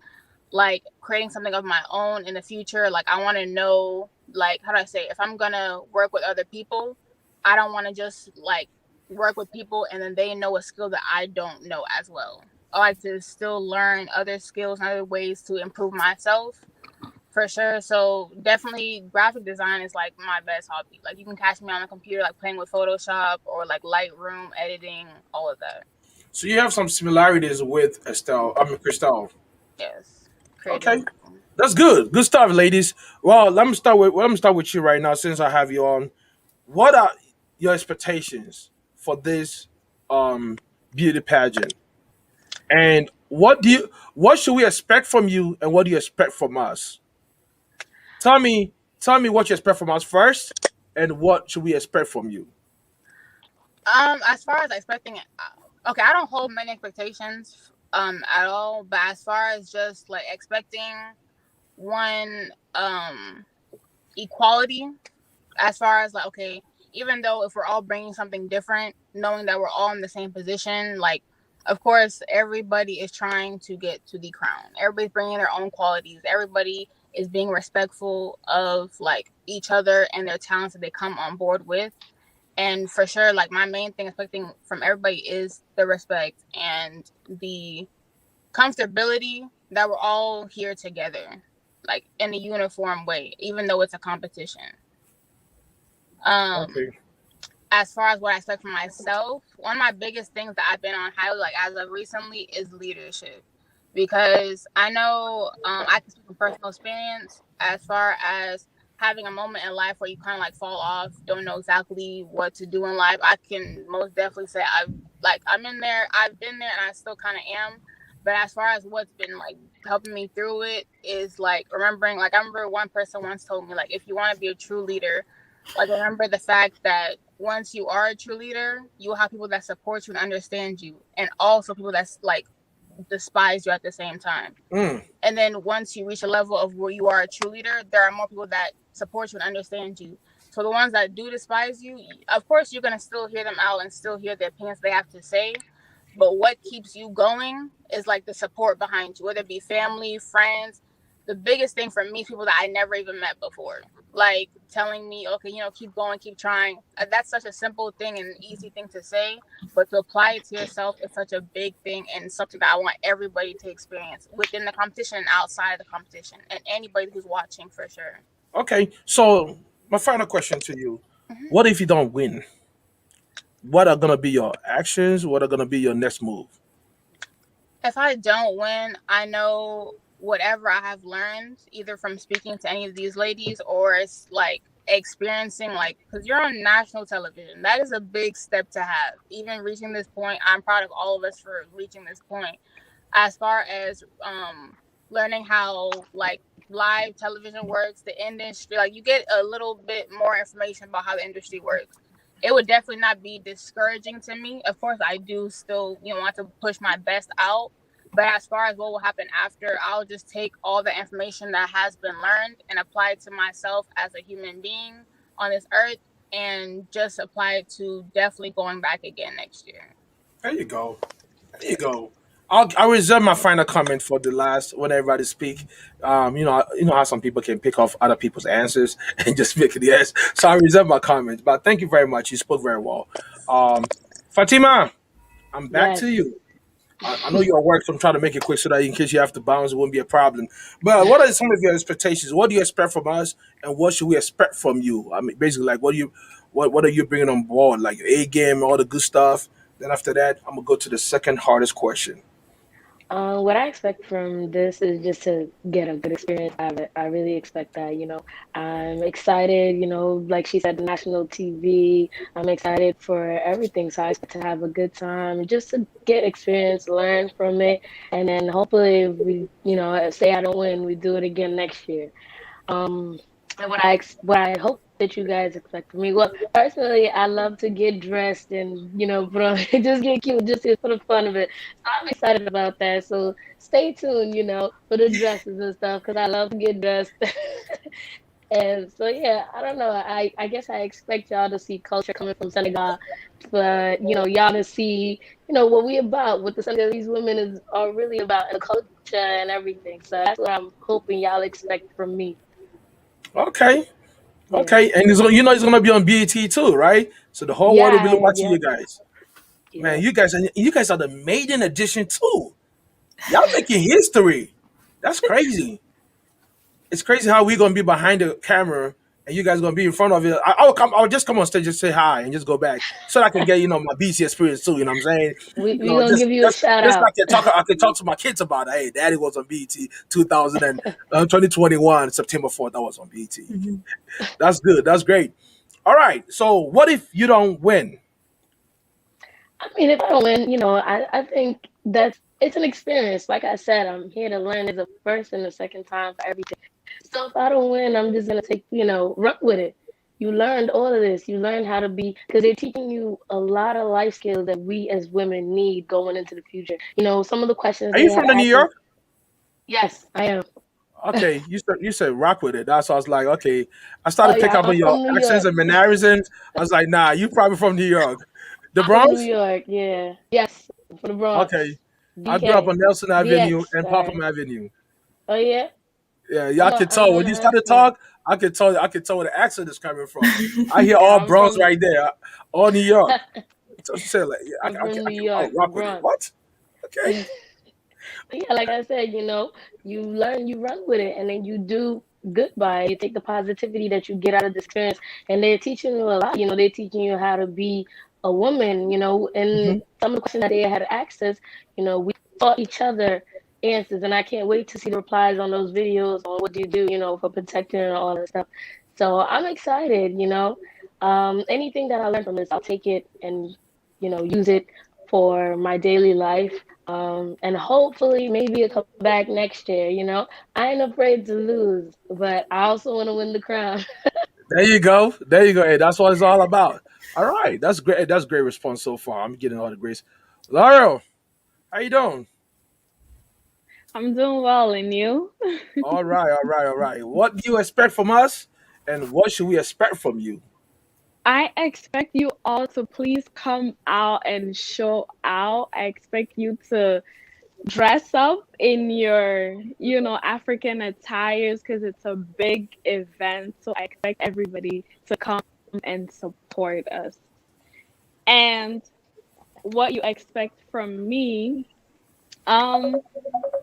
like creating something of my own in the future. Like I want to know, like, how do I say, if I'm gonna work with other people, I don't want to just like work with people and then they know a skill that I don't know as well. I like to still learn other skills and other ways to improve myself, for sure. So definitely graphic design is like my best hobby. Like you can catch me on the computer like playing with Photoshop or like Lightroom editing, all of that. So you have some similarities with Estelle. I mean, Christelle. Yes, Okay, creative. that's good. Good stuff, ladies. Well, let me start with you right now since I have you on. What are your expectations for this beauty pageant? And what should we expect from you and what do you expect from us? Tell me what you expect from us first and what should we expect from you? As far as expecting it, okay, I don't hold many expectations at all. But as far as just like expecting one equality, as far as like, okay, even though if we're all bringing something different, knowing that we're all in the same position, like of course everybody is trying to get to the crown. Everybody's bringing their own qualities. Everybody is being respectful of like each other and their talents that they come on board with. And for sure, like my main thing expecting from everybody is the respect and the comfortability that we're all here together, like in a uniform way, even though it's a competition. um Okay. as far as what I expect from myself, one of my biggest things that I've been on highly, like as of recently, is leadership. Because I know, I can speak from personal experience as far as having a moment in life where you kind of like fall off, don't know exactly what to do in life. I can most definitely say I'm in there, I've been there, and I still kind of am. But as far as what's been like helping me through it is like remembering, like I remember one person once told me, like if you want to be a true leader, like remember the fact that once you are a true leader, you will have people that support you and understand you, and also people that's like despise you at the same time. Mm. And then once you reach a level of where you are a true leader, there are more people that support you and understand you. So the ones that do despise you, of course, you're gonna still hear them out and still hear the opinions they have to say. But what keeps you going is like the support behind you, whether it be family, friends. The biggest thing for me, people that I never even met before, like telling me, okay, keep going, keep trying. That's such a simple thing and an easy thing to say, but to apply it to yourself is such a big thing and something that I want everybody to experience within the competition and outside of the competition, and anybody who's watching for sure. Okay. So my final question to you: what if you don't win? What are gonna be your actions? What are gonna be your next move? If I don't win, I know whatever I have learned, either from speaking to any of these ladies or it's like experiencing, like, because you're on national television. That is a big step to have. Even reaching this point, I'm proud of all of us for reaching this point. As far as learning how like live television works, the industry, like you get a little bit more information about how the industry works. It would definitely not be discouraging to me. Of course, I do still, want to push my best out. But as far as what will happen after, I'll just take all the information that has been learned and apply it to myself as a human being on this earth, and just apply it to definitely going back again next year. There you go. There you go. I'll reserve my final comment for the last when everybody speak. You know how some people can pick off other people's answers and just make it yes. So I reserve my comment. But thank you very much. You spoke very well. Fatima, I'm back Yes. to you. I know you're at work, so I'm trying to make it quick so that in case you have to bounce, it won't be a problem. But what are some of your expectations? What do you expect from us, and what should we expect from you? I mean, basically, like, what are you bringing on board? Like your A game, all the good stuff. Then after that, I'm gonna go to the second hardest question. What I expect from this is just to get a good experience out of it. I really expect that, I'm excited, like she said, national TV. I'm excited for everything. So I expect to have a good time, just to get experience, learn from it, and then hopefully if we, say I don't win, we do it again next year. Um, And what I hope that you guys expect from me. Well, personally, I love to get dressed and put on just get cute, just for the fun of it. So I'm excited about that. So stay tuned, for the dresses and stuff, because I love to get dressed. And so yeah, I don't know. I guess I expect y'all to see culture coming from Senegal, but y'all to see what we about, what the Senegalese women are really about, and the culture and everything. So that's what I'm hoping y'all expect from me. Okay. Yeah. Okay. And it's gonna be on BET too, right? So the whole world will be Yeah, watching yeah, you guys. Man, yeah. you guys are the maiden edition too. Y'all making history. That's crazy. It's crazy how we gonna be behind the camera and you guys gonna be in front of it. I'll just come on stage and say hi and just go back so that I can get my BC experience too. You know what I'm saying? We gonna give you a shout Just out. like I can talk to my kids about it. Hey, Daddy was on BT 2000 and 2021 September 4th. I was on BT. Mhm. That's good. That's great. All right. So what if you don't win? I mean, if I don't win, I think it's an experience. Like I said, I'm here to learn. There's a first and a second time for everything. So if I don't win, I'm just gonna take, run with it. You learned all of this. You learned how to be, because they're teaching you a lot of life skills that we as women need going into the future. Some of the questions Are you they have from the New asked us. York? Yes, I am. Okay, you said rock with it. That's why I was like, okay. I Oh started picking yeah, up I'm on your from New accents York. and mannerisms. I was like, nah, you probably from New York. The I'm from New Bronx? York. Yeah. Yes, from the Bronx. Okay. I grew up BK. on Nelson Avenue BX. and Popham Sorry. Avenue. Oh yeah. Yeah, I'm y'all a could I'm tell on when the you started to Hudson. talk. I could tell where the accent is coming from. I hear Yeah, all I'm Bronx from right there, all New York. So she said, like, yeah, I'm from New oh, York, the rock with it. Bronx. What? Okay. Yeah, like I said, you learn, you run with it, and then you do good by it. You take the positivity that you get out of this experience, and they're teaching you a lot. They're teaching you how to be a woman. And Mhm. some of the questions that they had access, we taught each other answers, and I can't wait to see the replies on those videos on what do you do, for protecting and all that stuff. So I'm excited. Anything that I learn from this, I'll take it and use it for my daily life. And hopefully maybe it'll come back next year. I ain't afraid to lose, but I also want to win the crown. There you go. There you go. Hey, that's what it's all about. All right, that's great. That's great response so far. I'm getting all the grace. Laurel, how you doing? I'm doing well, and you? All right, all right, all right. What do you expect from us, and what should we expect from you? I expect you all to please come out and show out. I expect you to dress up in your, African attires because it's a big event. So I expect everybody to come and support us. And what you expect from me, um,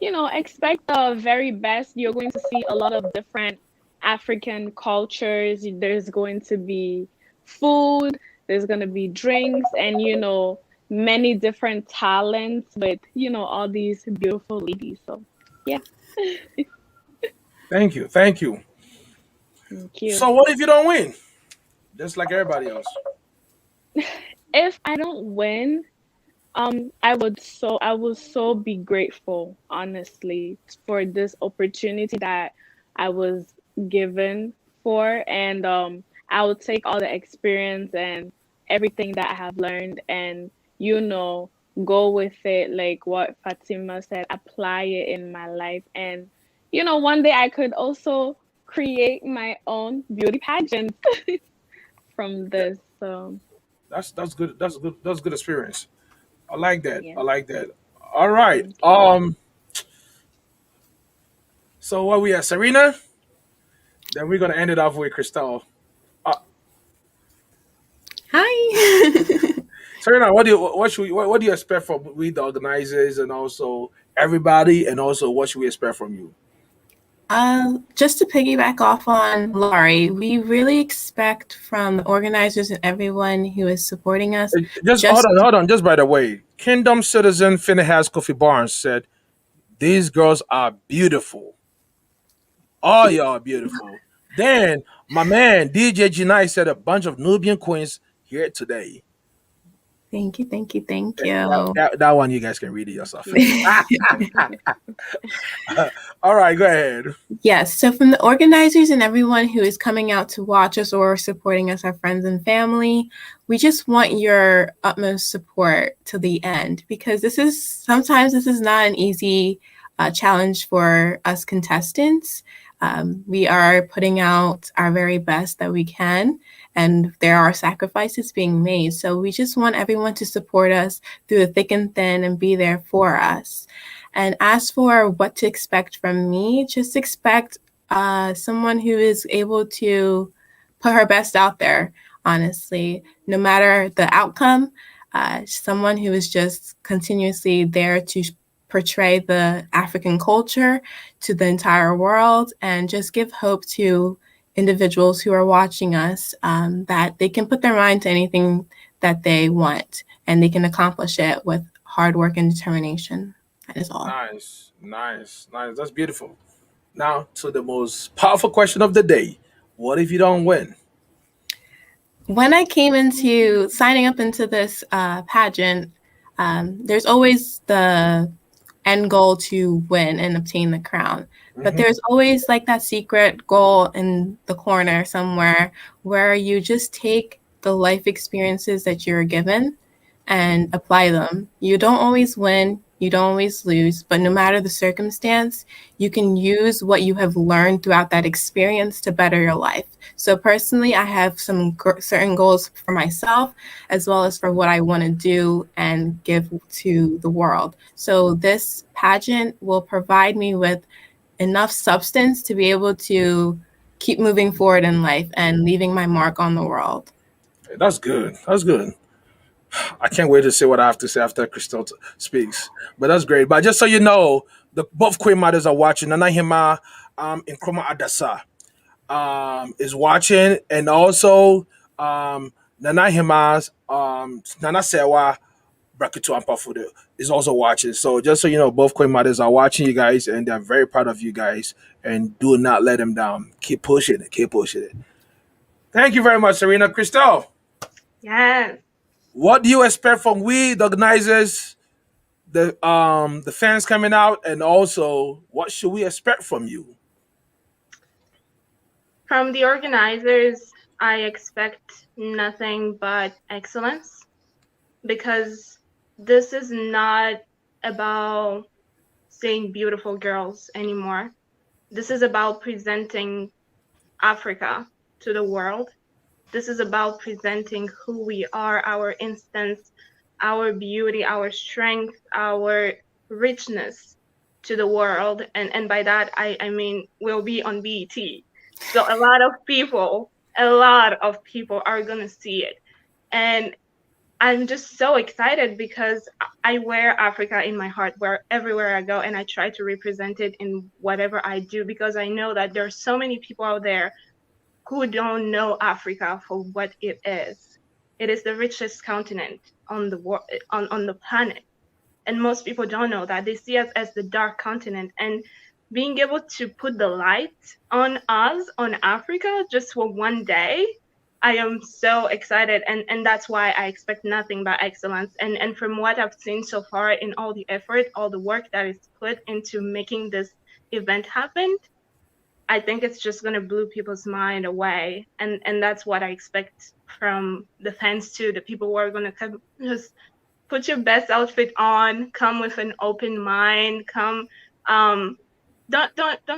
expect the very best. You're going to see a lot of different African cultures. There's going to be food, there's going to be drinks, and, many different talents with, all these beautiful ladies. So, yeah. Thank you, thank you. Thank you. So, what if you don't win? Just like everybody else. If I don't win, I will so be grateful, honestly, for this opportunity that I was given for, and I will take all the experience and everything that I have learned, and go with it, like what Fatima said, apply it in my life, and one day I could also create my own beauty pageant from Yeah, this. So that's good. That's good. That's good experience. I like that. yeah, I like that. All right. thank you. So what we at, Serena? Then we're gonna end it off with Christelle. Uh, Hi. Serena, what do you expect from we the organizers and also everybody, and also what should we expect from you? Just to piggyback off on Laurie, we really expect from the organizers and everyone who is supporting us Just hold just on, hold on. Just by the way, Kingdom citizen Finneas Kofi Barnes said, "These girls are beautiful. All y'all are beautiful." Then my man DJ Janai said a bunch of Nubian queens here today. Thank you, thank you, thank you. That one you guys can read it yourself. All right, go ahead. Yes, so from the organizers and everyone who is coming out to watch us or supporting us, our friends and family, we just want your utmost support to the end, because sometimes this is not an easy challenge for us contestants. We are putting out our very best that we can, and there are sacrifices being made. So we just want everyone to support us through the thick and thin and be there for us. And as for what to expect from me, just expect someone who is able to put her best out there, honestly, no matter the outcome. Someone who is just continuously there to portray the African culture to the entire world and just give hope to individuals who are watching us, that they can put their mind to anything that they want and they can accomplish it with hard work and determination. That is all. Nice. That's beautiful. Now to the most powerful question of the day. What if you don't win? When I came into signing up into this pageant, there's always the end goal to win and obtain the crown. But there's always like that secret goal in the corner somewhere where you just take the life experiences that you're given and apply them. You don't always win, you don't always lose, but no matter the circumstance, you can use what you have learned throughout that experience to better your life. So personally, I have some certain goals for myself, as well as for what I want to do and give to the world. So this pageant will provide me with enough substance to be able to keep moving forward in life and leaving my mark on the world. That's good. I can't wait to see what I have to say after Crystal speaks. But that's great. But just so you know, both Queen Mothers are watching. Nana Hima in Kroma Adasa is watching, and also Nana Hima's Nana Sewa Braketo Ampafude is also watching. So just so you know, both Queen Mothers are watching you guys, and they're very proud of you guys. And do not let them down. Keep pushing it. Thank you very much, Serena. Crystal. Yes. What do you expect from we, the organizers, the fans coming out, and also what should we expect from you? From the organizers, I expect nothing but excellence, because this is not about seeing beautiful girls anymore. This is about presenting Africa to the world. This is about presenting who we are, our instance, our beauty, our strength, our richness to the world. And by that, I mean, we'll be on BET. So a lot of people are going to see it. And I'm just so excited because I wear Africa in my heart everywhere I go, and I try to represent it in whatever I do, because I know that there are so many people out there who don't know Africa for what it is. It is the richest continent on the world, on the planet, and most people don't know that. They see us as the dark continent, and being able to put the light on us, on Africa, just for one day, I am so excited, and that's why I expect nothing but excellence. And from what I've seen so far in all the effort, all the work that is put into making this event happen, I think it's just going to blow people's mind away. And that's what I expect from the fans too. The people who are going to come, just put your best outfit on, come with an open mind, come, don't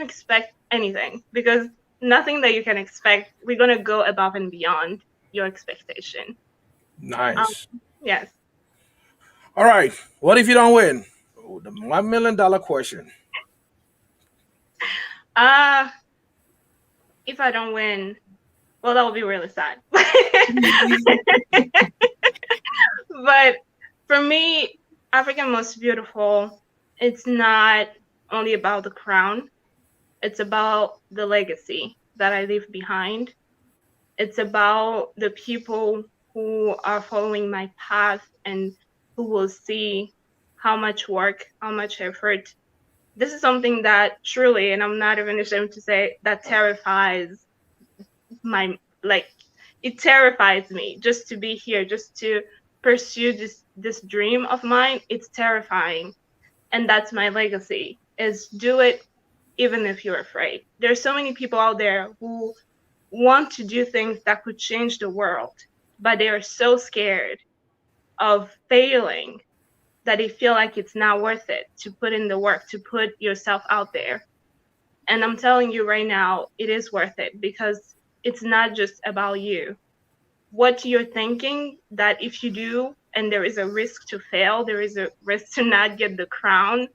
expect anything, because nothing that you can expect, we're going to go above and beyond your expectation. Nice. Yes. All right. What if you don't win? Oh, the $1 million question. If I don't win, well, that would be really sad. But for me, African Most Beautiful, it's not only about the crown. It's about the legacy that I leave behind. It's about the people who are following my path and who will see how much work, how much effort. This is something that truly, and I'm not even ashamed to say, that terrifies it terrifies me just to be here, just to pursue this dream of mine, it's terrifying. And that's my legacy, is do it even if you're afraid. There's so many people out there who want to do things that could change the world, but they are so scared of failing that they feel like it's not worth it to put in the work, to put yourself out there. And I'm telling you right now, it is worth it, because it's not just about you. What you're thinking that if you do and there is a risk to fail, there is a risk to not get the crown,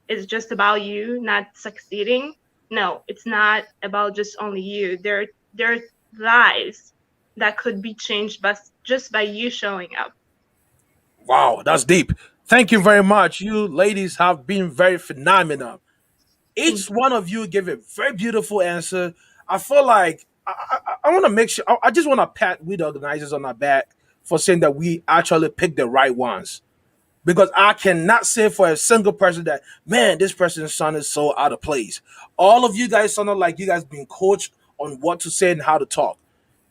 is just about you not succeeding. No, it's not about just only you. There are lives that could be changed just by you showing up. Wow, that's deep. Thank you very much. You ladies have been very phenomenal. Each one of you gave a very beautiful answer. I feel like I want to make sure. I just want to pat we the organizers on our back for saying that we actually picked the right ones. Because I cannot say for a single person that, man, this person's sounded so out of place. All of you guys sounded like you guys been coached on what to say and how to talk.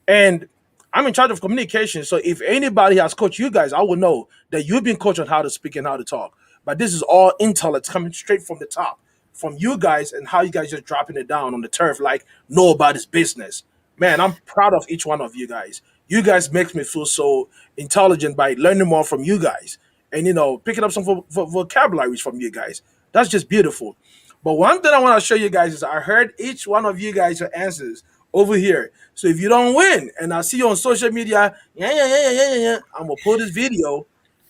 And I'm in charge of communication. So if anybody has coached you guys, I will know that you've been coached on how to speak and how to talk. But this is all intel. It's coming straight from the top, from you guys, and how you guys just dropping it down on the turf like nobody's business. Man, I'm proud of each one of you guys. You guys make me feel so intelligent by learning more from you guys, and picking up some vocabularies from you guys. That's just beautiful. But one thing I want to show you guys is I heard each one of you guys your answers over here. So if you don't win, and I see you on social media, I'm gonna pull this video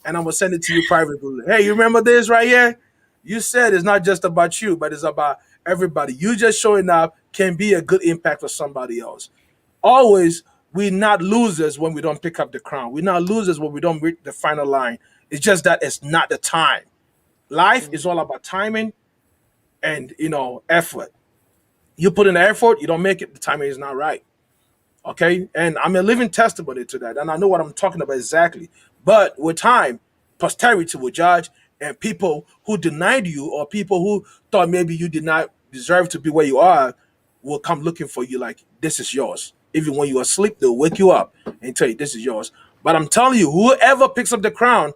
and I'm gonna send it to you privately. Hey, you remember this right here? You said it's not just about you, but it's about everybody. You just showing up can be a good impact for somebody else. Always, we're not losers when we don't pick up the crown. We're not losers when we don't reach the final line. It's just that it's not the time. Life is all about timing and effort. You put in the effort, you don't make it, the timing is not right. Okay. And I'm a living testimony to that. And I know what I'm talking about exactly. But with time, posterity will judge, and people who denied you or people who thought maybe you did not deserve to be where you are will come looking for you like, this is yours. Even when you're asleep, they'll wake you up and tell you, this is yours. But I'm telling you, whoever picks up the crown,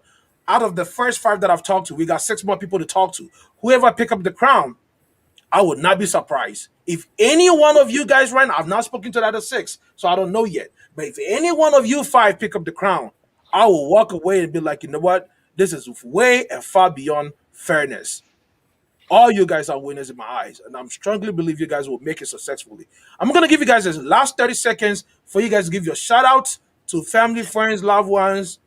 out of the first 5 that I've talked to, we got 6 more people to talk to. Whoever pick up the crown, I would not be surprised if any one of you guys right now, I've not spoken to the other 6, so I don't know yet. But if any one of you 5 pick up the crown, I will walk away and be like, you know what? This is way and far beyond fairness. All you guys are winners in my eyes, and I'm strongly believe you guys will make it successfully. I'm gonna give you guys the last 30 seconds for you guys to give your shout out to family, friends, loved ones,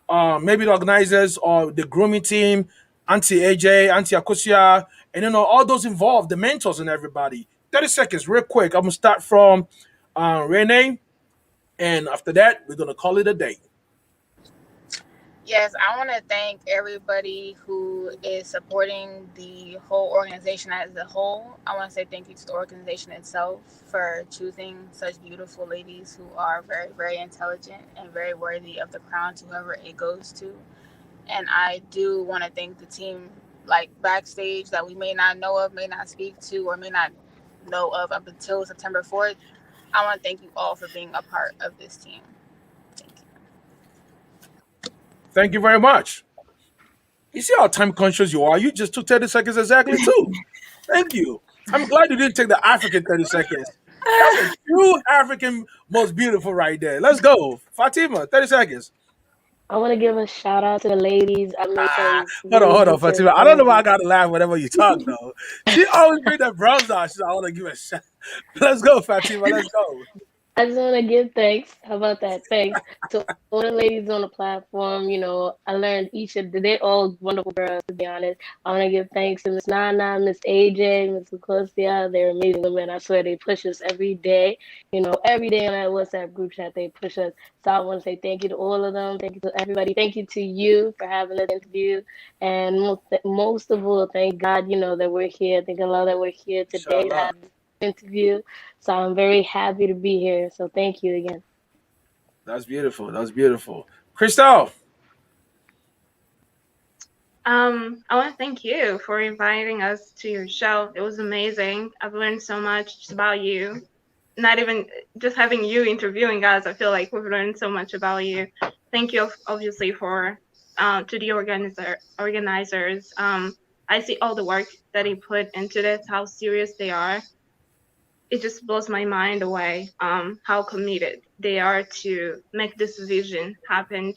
maybe the organizers or the grooming team, Auntie AJ, Auntie Akosia, and all those involved, the mentors and everybody. 30 seconds, real quick. I'm gonna start from Renee, and after that, we're gonna call it a day. Yes, I want to thank everybody who is supporting the whole organization as a whole. I want to say thank you to the organization itself for choosing such beautiful ladies who are very, very intelligent and very worthy of the crown to whoever it goes to. And I do want to thank the team, like backstage, that we may not know of, may not speak to, or may not know of up until September 4th. I want to thank you all for being a part of this team. Thank you very much. You see how time conscious you are? You just took 30 seconds exactly, too. Thank you. I'm glad you didn't take the African 30 seconds. That's a true African most beautiful right there. Let's go. Fatima, 30 seconds. I want to give a shout out to the ladies. I made some Hold on, really Fatima. I don't know why I got to laugh whenever you talk, though. She always bring that bronze out. I want to give a shout. Let's go, Fatima. Let's go. I just want to give thanks. How about that? Thanks to all the ladies on the platform. I learned they're all wonderful girls, to be honest. I want to give thanks to Miss Nana, Miss AJ, Miss Lucosia. They're amazing women. I swear they push us every day. Every day on that WhatsApp group chat, they push us. So I want to say thank you to all of them. Thank you to everybody. Thank you to you for having this interview. And most of all, thank God, that we're here. Thank Allah that we're here today to have this interview. So I'm very happy to be here. So thank you again. That's beautiful. That's beautiful. Crystal. I want to thank you for inviting us to your show. It was amazing. I've learned so much just about you. Not even just having you interviewing us, I feel like we've learned so much about you. thank you obviously for to the organizers. I see all the work that they put into this, how serious they are. It just blows my mind away how committed they are to make this vision happen.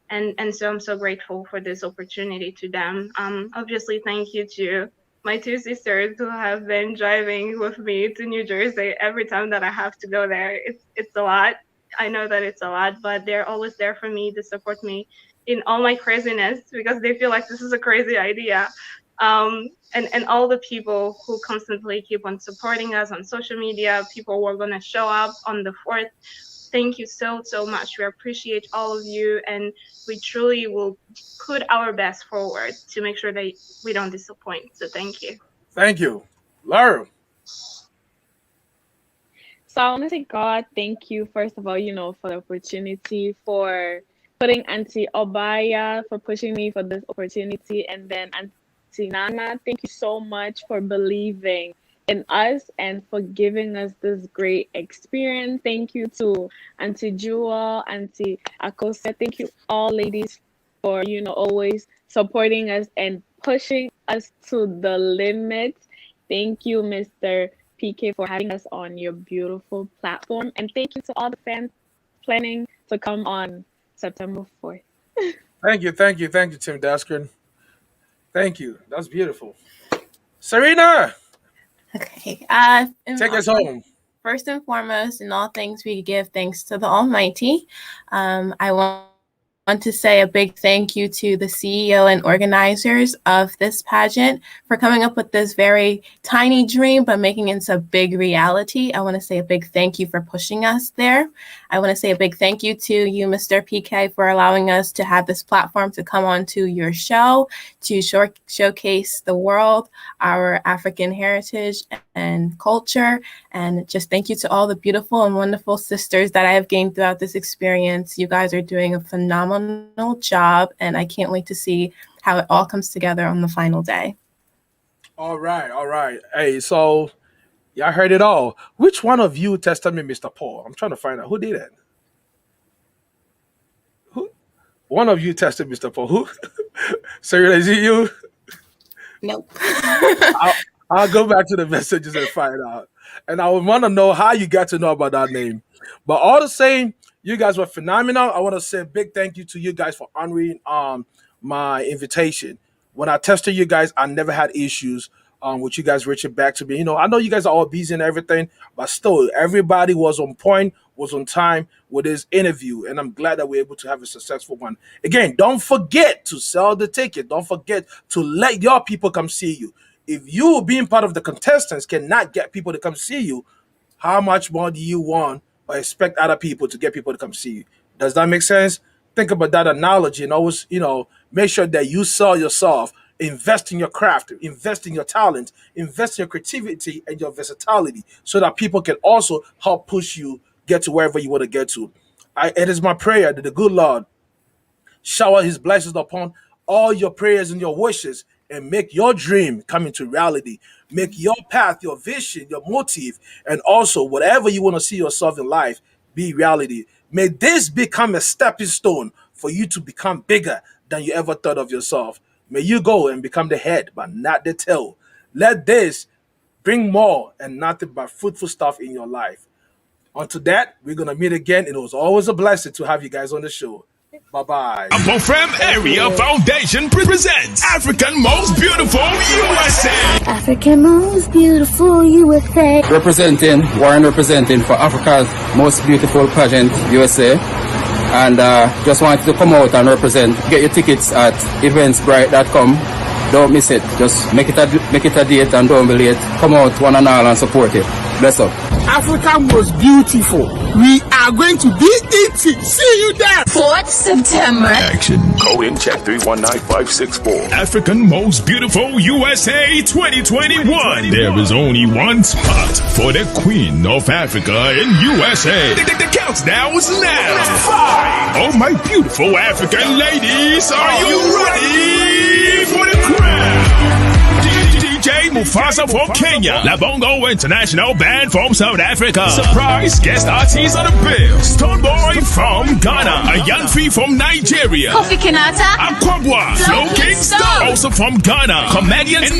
And so I'm so grateful for this opportunity to them. Obviously, thank you to my two sisters who have been driving with me to New Jersey every time that I have to go there. It's a lot. I know that it's a lot, but they're always there for me to support me in all my craziness because they feel like this is a crazy idea. And all the people who constantly keep on supporting us on social media, people who are going to show up on the 4th. Thank you so much. We appreciate all of you, and we truly will put our best forward to make sure that we don't disappoint. So thank you. Thank you. Laura. So I want to say, God, thank you, first of all, for the opportunity, for putting Auntie Obaya, for pushing me for this opportunity, and then Auntie Nana, thank you so much for believing in us and for giving us this great experience. Thank you to Auntie Jewel, Auntie Akose. Thank you all ladies for, always supporting us and pushing us to the limit. Thank you, Mr. PK, for having us on your beautiful platform. And thank you to all the fans planning to come on September 4th. Thank you, Tim Daskren. Thank you. That's beautiful. Serena. Okay. Take us home. First and foremost, in all things, we give thanks to the Almighty. I want to say a big thank you to the CEO and organizers of this pageant for coming up with this very tiny dream, but making it into a big reality. I want to say a big thank you for pushing us there. I want to say a big thank you to you, Mr. PK, for allowing us to have this platform to come onto your show, to showcase the world, our African heritage and culture. And just thank you to all the beautiful and wonderful sisters that I have gained throughout this experience. You guys are doing a phenomenal job, and I can't wait to see how it all comes together on the final day. All right. Hey, so y'all heard it all. Which one of you tested me, Mr. Paul? I'm trying to find out who did it. Who? One of you tested Mr. Paul. Who? Serena, is it you? Nope. I'll go back to the messages and find out. And I would want to know how you got to know about that name. But all the same, you guys were phenomenal. I want to say a big thank you to you guys for honoring my invitation. When I tested you guys, I never had issues with you guys reaching back to me. I know you guys are all busy and everything, but still, everybody was on point, was on time with this interview, and I'm glad that we're able to have a successful one. Again, don't forget to sell the ticket. Don't forget to let your people come see you. If you being part of the contestants cannot get people to come see you, how much more do you want or expect other people to get people to come see you? Does that make sense? Think about that analogy and always, make sure that you sell yourself, invest in your craft, invest in your talent, invest in your creativity and your versatility so that people can also help push you get to wherever you want to get to. It is my prayer that the good Lord shower his blessings upon all your prayers and your wishes and make your dream come into reality. Make your path, your vision, your motive, and also whatever you want to see yourself in life be reality. May this become a stepping stone for you to become bigger than you ever thought of yourself. May you go and become the head, but not the tail. Let this bring more and nothing but fruitful stuff in your life. Until that, we're going to meet again. It was always a blessing to have you guys on the show. Bye-bye. Bofrem Area Foundation presents African Most Beautiful USA. African Most Beautiful USA. Representing for Africa's Most Beautiful Pageant USA. And just wanted to come out and represent. Get your tickets at eventsbright.com. Don't miss it. Just make it a date and don't be late. Come out one and all and support it. Bless up. Africa Most Beautiful. We are going to be eating. See you there. 4th September. Action. Code in check 319564. African Most Beautiful USA 2021. There is only one spot for the Queen of Africa in USA. The countdown is now. 5. Oh, my beautiful African ladies, are you ready for the crown? DJ DJ Mufasa from Kenya, La Bongo International Band from South Africa, surprise guest artist on the bill, Stoneboy from Ghana, Ayanfi from Nigeria, Kofi Kinata, Akwabwa, Flo Kingston, also from Ghana, comedian and